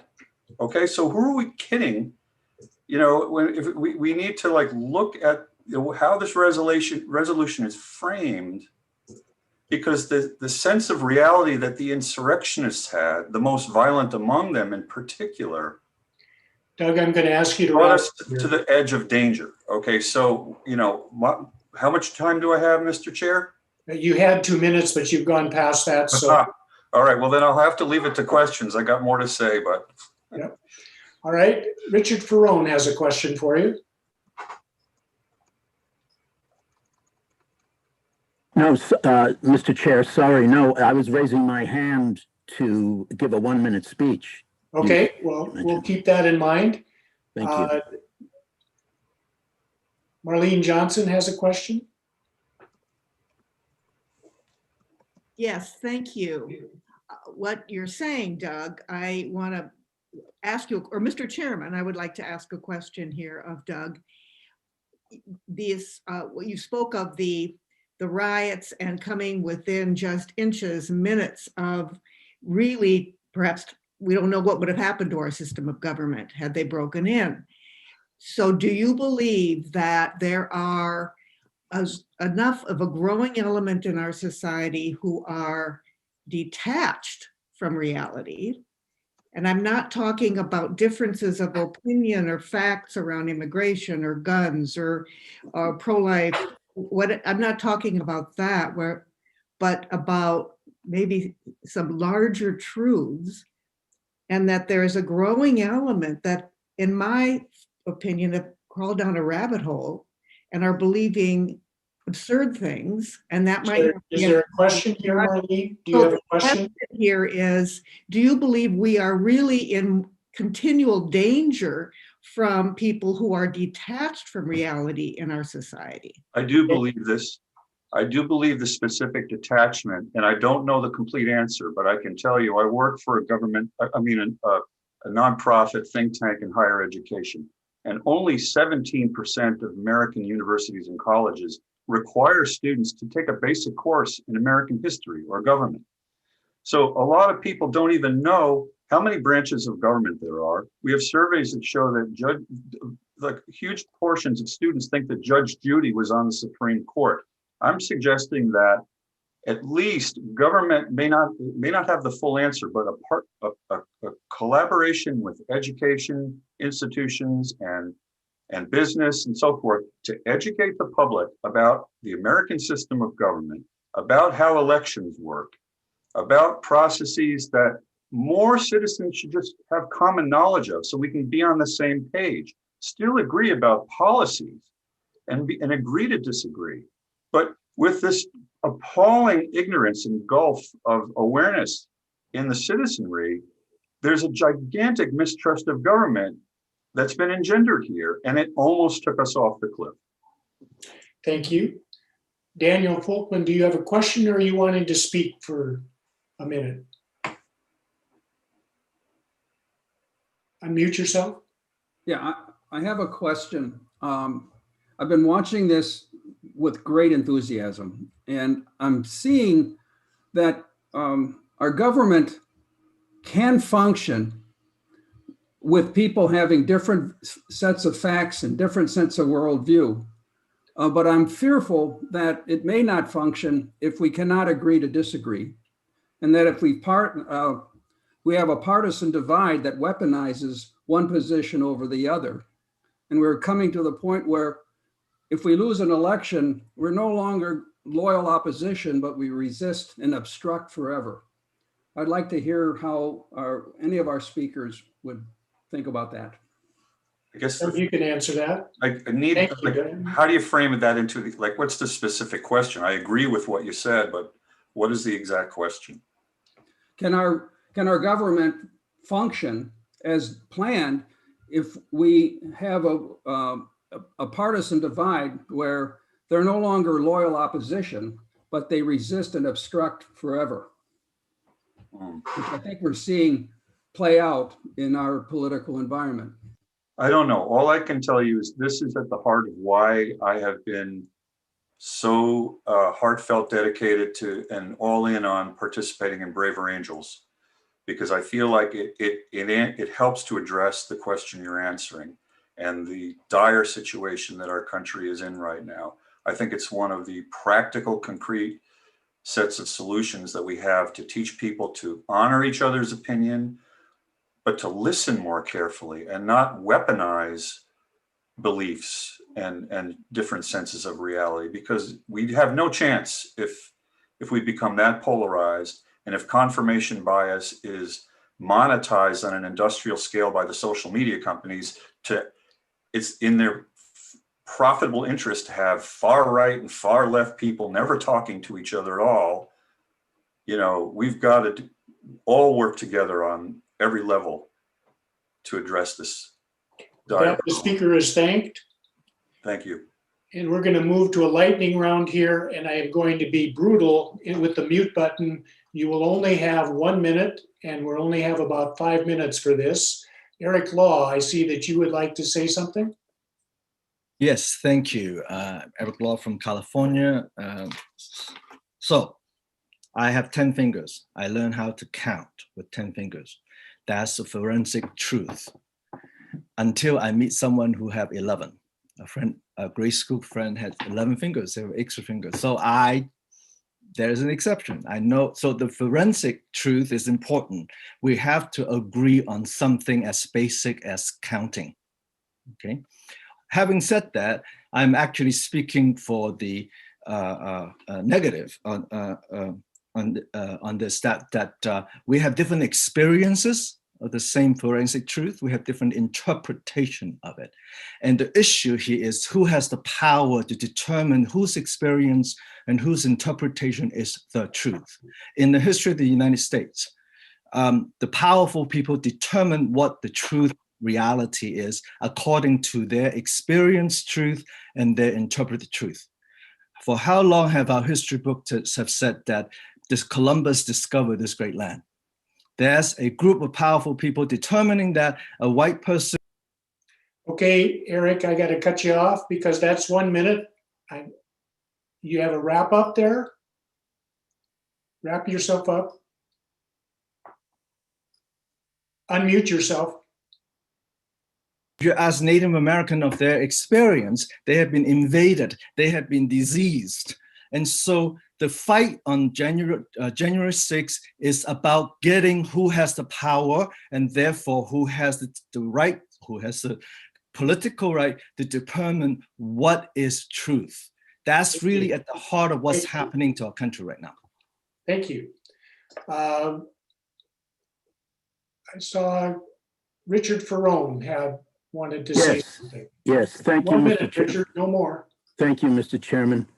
Okay, so who are we kidding? You know, if we need to like look at, you know, how this resolution is framed, because the sense of reality that the insurrectionists had, the most violent among them in particular, Doug, I'm going to ask you to brought us to the edge of danger. Okay, so, you know, how much time do I have, Mr. Chair? You had 2 minutes, but you've gone past that. So, all right, well, then I'll have to leave it to questions. I got more to say, but. Yep. All right, Richard Ferrone has a question for you. No, Mr. Chair, sorry. No, I was raising my hand to give a 1-minute speech. Okay, well, we'll keep that in mind. Thank you. Marlene Johnson has a question. Yes, thank you. What you're saying, Doug, I want to ask you, or Mr. Chairman, I would like to ask a question here of Doug. What you spoke of the riots and coming within just inches, minutes of really, perhaps we don't know what would have happened to our system of government had they broken in. So do you believe that there are enough of a growing element in our society who are detached from reality? And I'm not talking about differences of opinion or facts around immigration or guns or pro-life. I'm not talking about that, but about maybe some larger truths, and that there's a growing element that, in my opinion, have crawled down a rabbit hole and are believing absurd things. And that might. Is there a question here, Marlene? Do you have a question? Here is, do you believe we are really in continual danger from people who are detached from reality in our society? I do believe this. I do believe the specific detachment, and I don't know the complete answer, but I can tell you I work for a government, a nonprofit think tank in higher education, and only 17% of American universities and colleges require students to take a basic course in American history or government. So a lot of people don't even know how many branches of government there are. We have surveys that show that huge portions of students think that Judge Judy was on the Supreme Court. I'm suggesting that at least government may not have the full answer, but a collaboration with education institutions and business and so forth to educate the public about the American system of government, about how elections work, about processes that more citizens should just have common knowledge of, so we can be on the same page, still agree about policies and agree to disagree, but with this appalling ignorance and gulf of awareness in the citizenry, there's a gigantic mistrust of government that's been engendered here, and it almost took us off the cliff. Thank you. Daniel Folkman, do you have a question or are you wanting to speak for a minute? Unmute yourself. Yeah, I have a question. I've been watching this with great enthusiasm, and I'm seeing that our government can function with people having different sets of facts and different sets of worldview. But I'm fearful that it may not function if we cannot agree to disagree, and that if we have a partisan divide that weaponizes one position over the other. And we're coming to the point where if we lose an election, we're no longer loyal opposition, but we resist and obstruct forever. I'd like to hear how any of our speakers would think about that. I guess you can answer that. I need, like, how do you frame that into the, like, what's the specific question? I agree with what you said, but what is the exact question? Can our government function as planned if we have a partisan divide where they're no longer loyal opposition, but they resist and obstruct forever? Which I think we're seeing play out in our political environment. I don't know. All I can tell you is this is at the heart of why I have been so heartfelt dedicated to and all in on participating in Braver Angels, because I feel like it helps to address the question you're answering and the dire situation that our country is in right now. I think it's one of the practical, concrete sets of solutions that we have to teach people to honor each other's opinion, but to listen more carefully and not weaponize beliefs and different senses of reality, because we have no chance if we become that polarized, and if confirmation bias is monetized on an industrial scale by the social media companies. It's in their profitable interest to have far right and far left people never talking to each other at all. You know, we've got to all work together on every level to address this. The speaker is thanked. Thank you. And we're going to move to a lightning round here, and I am going to be brutal with the mute button. You will only have 1 minute, and we'll only have about 5 minutes for this. Eric Law, I see that you would like to say something. Yes, thank you. Eric Law from California. So I have 10 fingers. I learned how to count with 10 fingers. That's a forensic truth. Until I meet someone who have 11. A grade school friend had 11 fingers, they were extra fingers. So there's an exception. I know, so the forensic truth is important. We have to agree on something as basic as counting, okay? Having said that, I'm actually speaking for the negative on this, that we have different experiences of the same forensic truth. We have different interpretation of it. And the issue here is who has the power to determine whose experience and whose interpretation is the truth. In the history of the United States, the powerful people determine what the truth reality is according to their experienced truth and their interpreted truth. For how long have our history books have said that Columbus discovered this great land? There's a group of powerful people determining that a white person. Okay, Eric, I got to cut you off because that's 1 minute. You have a wrap up there? Wrap yourself up. Unmute yourself. You ask Native American of their experience, they have been invaded, they have been diseased. And so the fight on January 6th is about getting who has the power and therefore who has the right, who has the political right to determine what is truth. That's really at the heart of what's happening to our country right now. Thank you. I saw Richard Ferrone had wanted to say something. Yes, thank you, 1 Mr. minute, Richard, no more. Thank you, Mr. Chairman.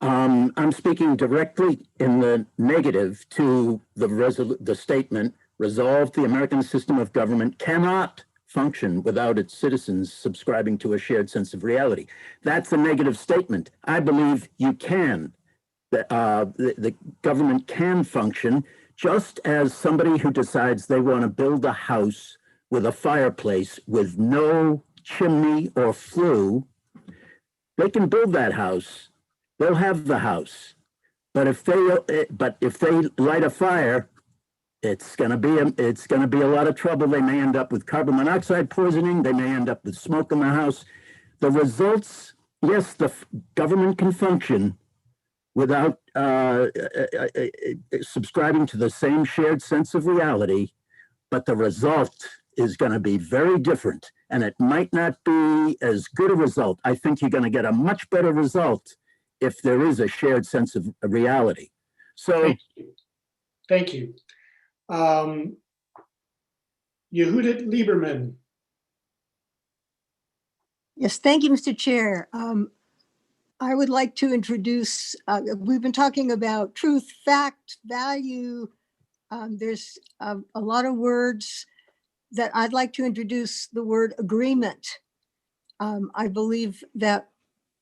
I'm speaking directly in the negative to the statement, resolved the American system of government cannot function without its citizens subscribing to a shared sense of reality. That's a negative statement. I believe you can. The government can function just as somebody who decides they want to build a house with a fireplace with no chimney or flue, they can build that house. They'll have the house. But if they light a fire, it's going to be a lot of trouble. They may end up with carbon monoxide poisoning. They may end up with smoke in the house. The results, yes, the government can function without subscribing to the same shared sense of reality, but the result is going to be very different, and it might not be as good a result. I think you're going to get a much better result if there is a shared sense of reality. So, thank you. Yehudit Lieberman. Yes, thank you, Mr. Chair. I would like to introduce, we've been talking about truth, fact, value. There's a lot of words that I'd like to introduce the word agreement. I believe that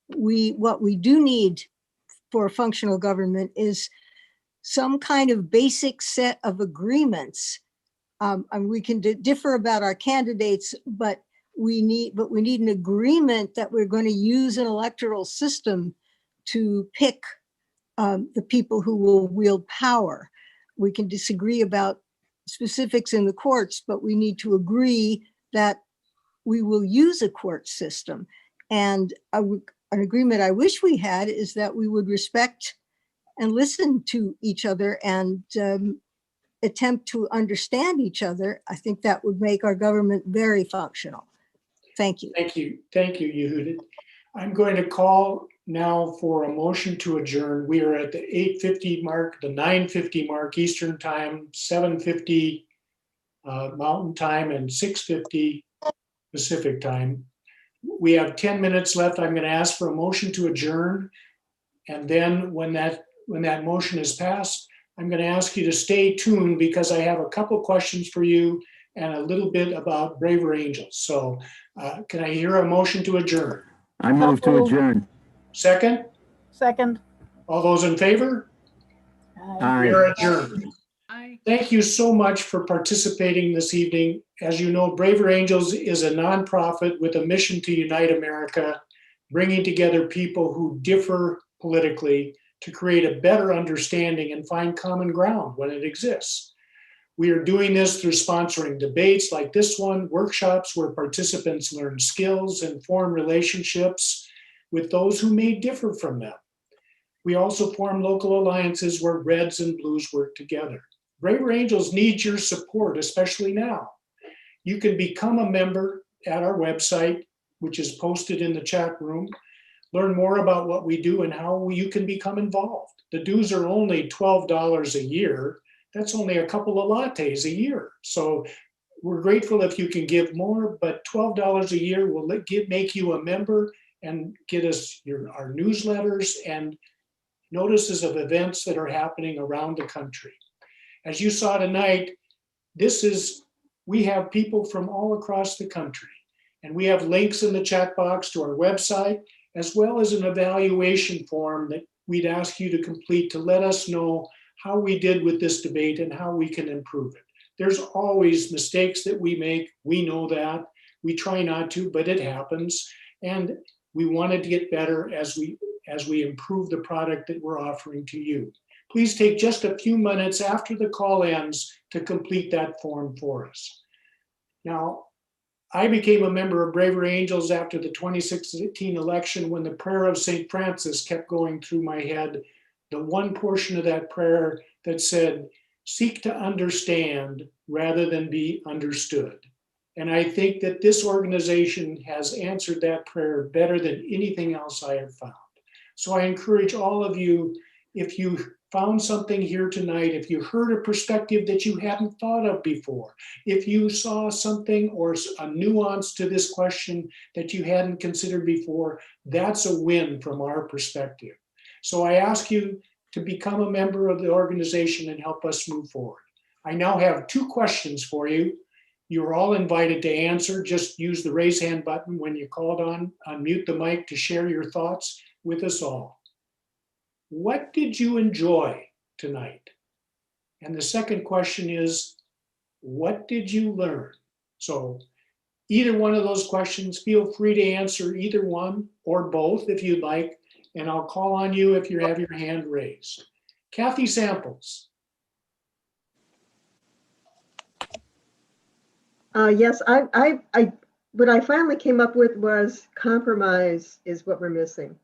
what we do need for a functional government is some kind of basic set of agreements. And we can differ about our candidates, but we need an agreement that we're going to use an electoral system to pick the people who will wield power. We can disagree about specifics in the courts, but we need to agree that we will use a court system. And an agreement I wish we had is that we would respect and listen to each other and attempt to understand each other. I think that would make our government very functional. Thank you. Thank you. Thank you, Yehudit. I'm going to call now for a motion to adjourn. We are at the 8:50 mark, the 9:50 mark Eastern time, 7:50 Mountain time, and 6:50 Pacific time. We have 10 minutes left. I'm going to ask for a motion to adjourn. And then when that motion is passed, I'm going to ask you to stay tuned because I have a couple questions for you and a little bit about Braver Angels. So can I hear a motion to adjourn? I move to adjourn. Second? Second. All those in favor? Aye. We are adjourned. Thank you so much for participating this evening. As you know, Braver Angels is a nonprofit with a mission to unite America, bringing together people who differ politically to create a better understanding and find common ground when it exists. We are doing this through sponsoring debates like this one, workshops where participants learn skills and form relationships with those who may differ from them. We also form local alliances where Reds and Blues work together. Braver Angels needs your support, especially now. You can become a member at our website, which is posted in the chat room. Learn more about what we do and how you can become involved. The dues are only $12 a year. That's only a couple of lattes a year. So we're grateful if you can give more, but $12 a year will make you a member and get us our newsletters and notices of events that are happening around the country. As you saw tonight, we have people from all across the country, and we have links in the chat box to our website, as well as an evaluation form that we'd ask you to complete to let us know how we did with this debate and how we can improve it. There's always mistakes that we make. We know that. We try not to, but it happens. And we wanted to get better as we improve the product that we're offering to you. Please take just a few minutes after the call ends to complete that form for us. Now, I became a member of Braver Angels after the 2016 election when the prayer of St. Francis kept going through my head, the one portion of that prayer that said, seek to understand rather than be understood. And I think that this organization has answered that prayer better than anything else I have found. So I encourage all of you, if you found something here tonight, if you heard a perspective that you hadn't thought of before, if you saw something or a nuance to this question that you hadn't considered before, that's a win from our perspective. So I ask you to become a member of the organization and help us move forward. I now have 2 questions for you. You're all invited to answer. Just use the raise hand button when you're called on. Unmute the mic to share your thoughts with us all. What did you enjoy tonight? And the second question is, what did you learn? So either one of those questions, feel free to answer either one or both if you'd like, and I'll call on you if you have your hand raised. Kathy Samples. Yes, what I finally came up with was compromise is what we're missing.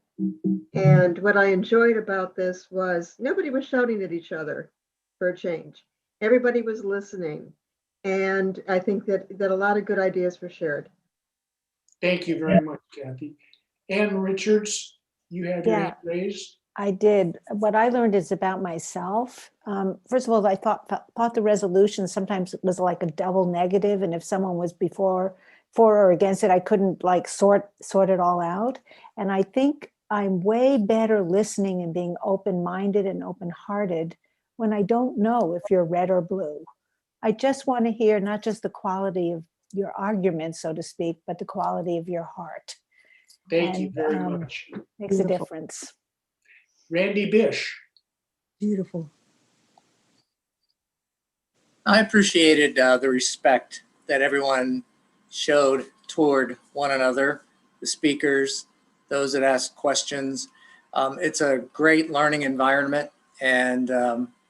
And what I enjoyed about this was nobody was shouting at each other for a change. Everybody was listening. And I think that a lot of good ideas were shared. Thank you very much, Kathy. Ann Richards, you have your hand raised. I did. What I learned is about myself. First of all, I thought the resolution sometimes it was like a double negative, and if someone was for or against it, I couldn't like sort it all out. And I think I'm way better listening and being open-minded and open-hearted when I don't know if you're red or blue. I just want to hear not just the quality of your argument, so to speak, but the quality of your heart. Thank you very much. Makes a difference. Randy Bish. Beautiful. I appreciated the respect that everyone showed toward one another, the speakers, those that asked questions. It's a great learning environment, and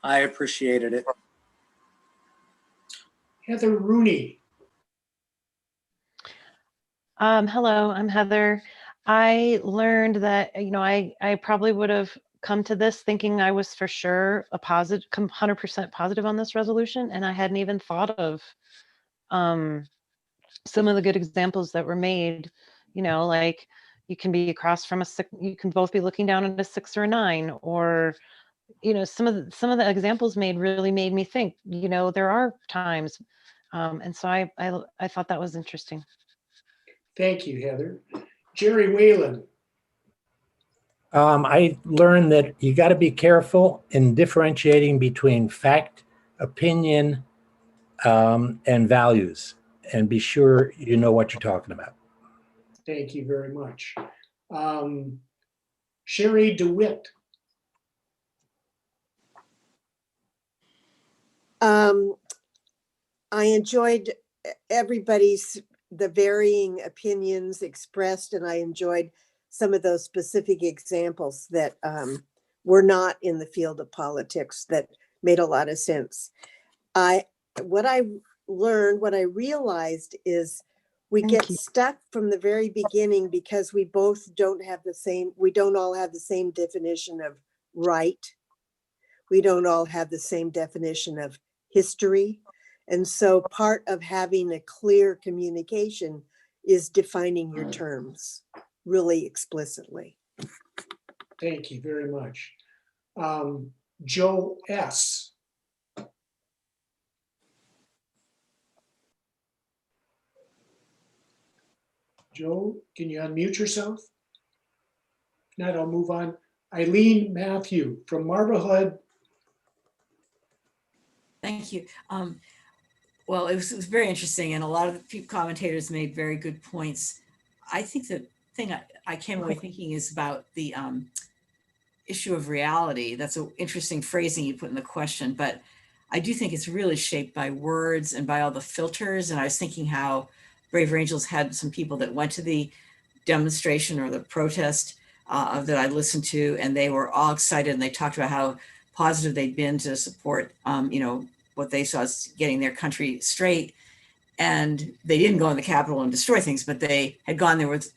I appreciated it. Heather Rooney. Hello, I'm Heather. I learned that, I probably would have come to this thinking I was for sure 100% positive on this resolution, and I hadn't even thought of some of the good examples that were made. Like you can be across from you can both be looking down at a 6 or a 9, or some of the examples really made me think. There are times, and so I thought that was interesting. Thank you, Heather. Jerry Whalen. I learned that you got to be careful in differentiating between fact, opinion, and values, and be sure you know what you're talking about. Thank you very much. Sherry DeWitt. I enjoyed the varying opinions expressed, and I enjoyed some of those specific examples that were not in the field of politics that made a lot of sense. What I realized is we get stuck from the very beginning because we don't all have the same definition of right. We don't all have the same definition of history. And so part of having a clear communication is defining your terms really explicitly. Thank you very much. Joe S. Joe, can you unmute yourself? If not, I'll move on. Eileen Matthew from Marblehead. Thank you. Well, it was very interesting, and a lot of the commentators made very good points. I think the thing I came away thinking is about the issue of reality. That's an interesting phrasing you put in the question, but I do think it's really shaped by words and by all the filters. And I was thinking how Braver Angels had some people that went to the demonstration or the protest that I listened to, and they were all excited, and they talked about how positive they'd been to support, what they saw as getting their country straight. And they didn't go in the Capitol and destroy things, but they had gone there with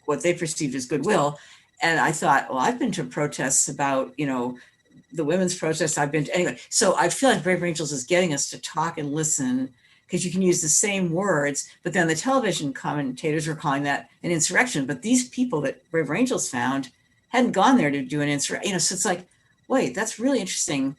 what they perceived as goodwill. And I thought, well, I've been to protests about, the women's protests I've been to anyway. So I feel like Brave Angels is getting us to talk and listen, because you can use the same words, but then the television commentators were calling that an insurrection. But these people that Brave Angels found hadn't gone there to do an insurrection. So it's like, wait, that's really interesting.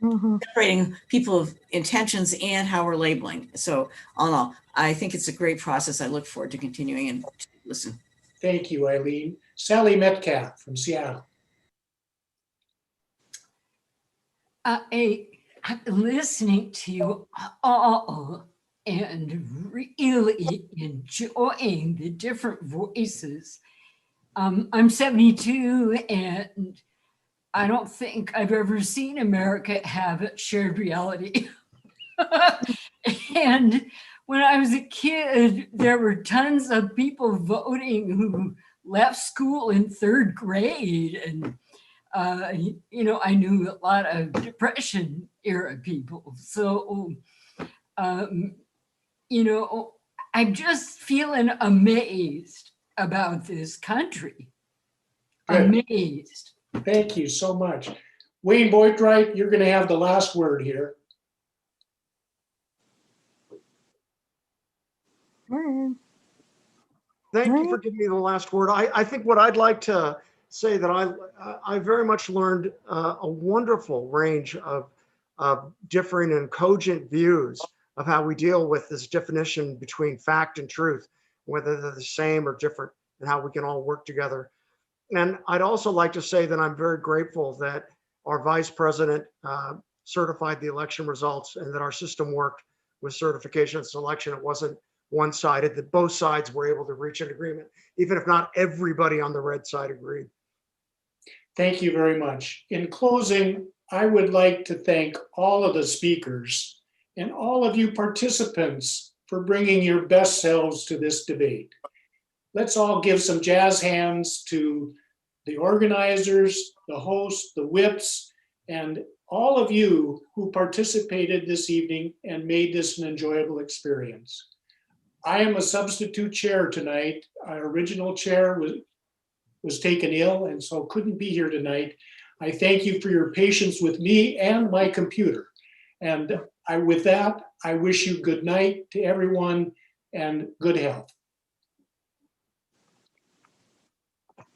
Separating people's intentions and how we're labeling. So all in all, I think it's a great process. I look forward to continuing and to listen. Thank you, Eileen. Sally Metcalf from Seattle. I'm listening to you all and really enjoying the different voices. I'm 72 and I don't think I've ever seen America have a shared reality. And when I was a kid, there were tons of people voting who left school in 3rd grade. And, you know, I knew a lot of Depression era people. So, you know, I'm just feeling amazed about this country. Good. Amazed. Thank you so much. Wayne Boatwright, you're going to have the last word here. Thank you for giving me the last word. I think what I'd like to say that I very much learned a wonderful range of differing and cogent views of how we deal with this definition between fact and truth, whether they're the same or different, and how we can all work together. And I'd also like to say that I'm very grateful that our vice president certified the election results and that our system worked with certification and selection. It wasn't one-sided, that both sides were able to reach an agreement, even if not everybody on the red side agreed. Thank you very much. In closing, I would like to thank all of the speakers and all of you participants for bringing your best selves to this debate. Let's all give some jazz hands to the organizers, the hosts, the whips, and all of you who participated this evening and made this an enjoyable experience. I am a substitute chair tonight. Our original chair was taken ill and so couldn't be here tonight. I thank you for your patience with me and my computer. And with that, I wish you good night to everyone and good health.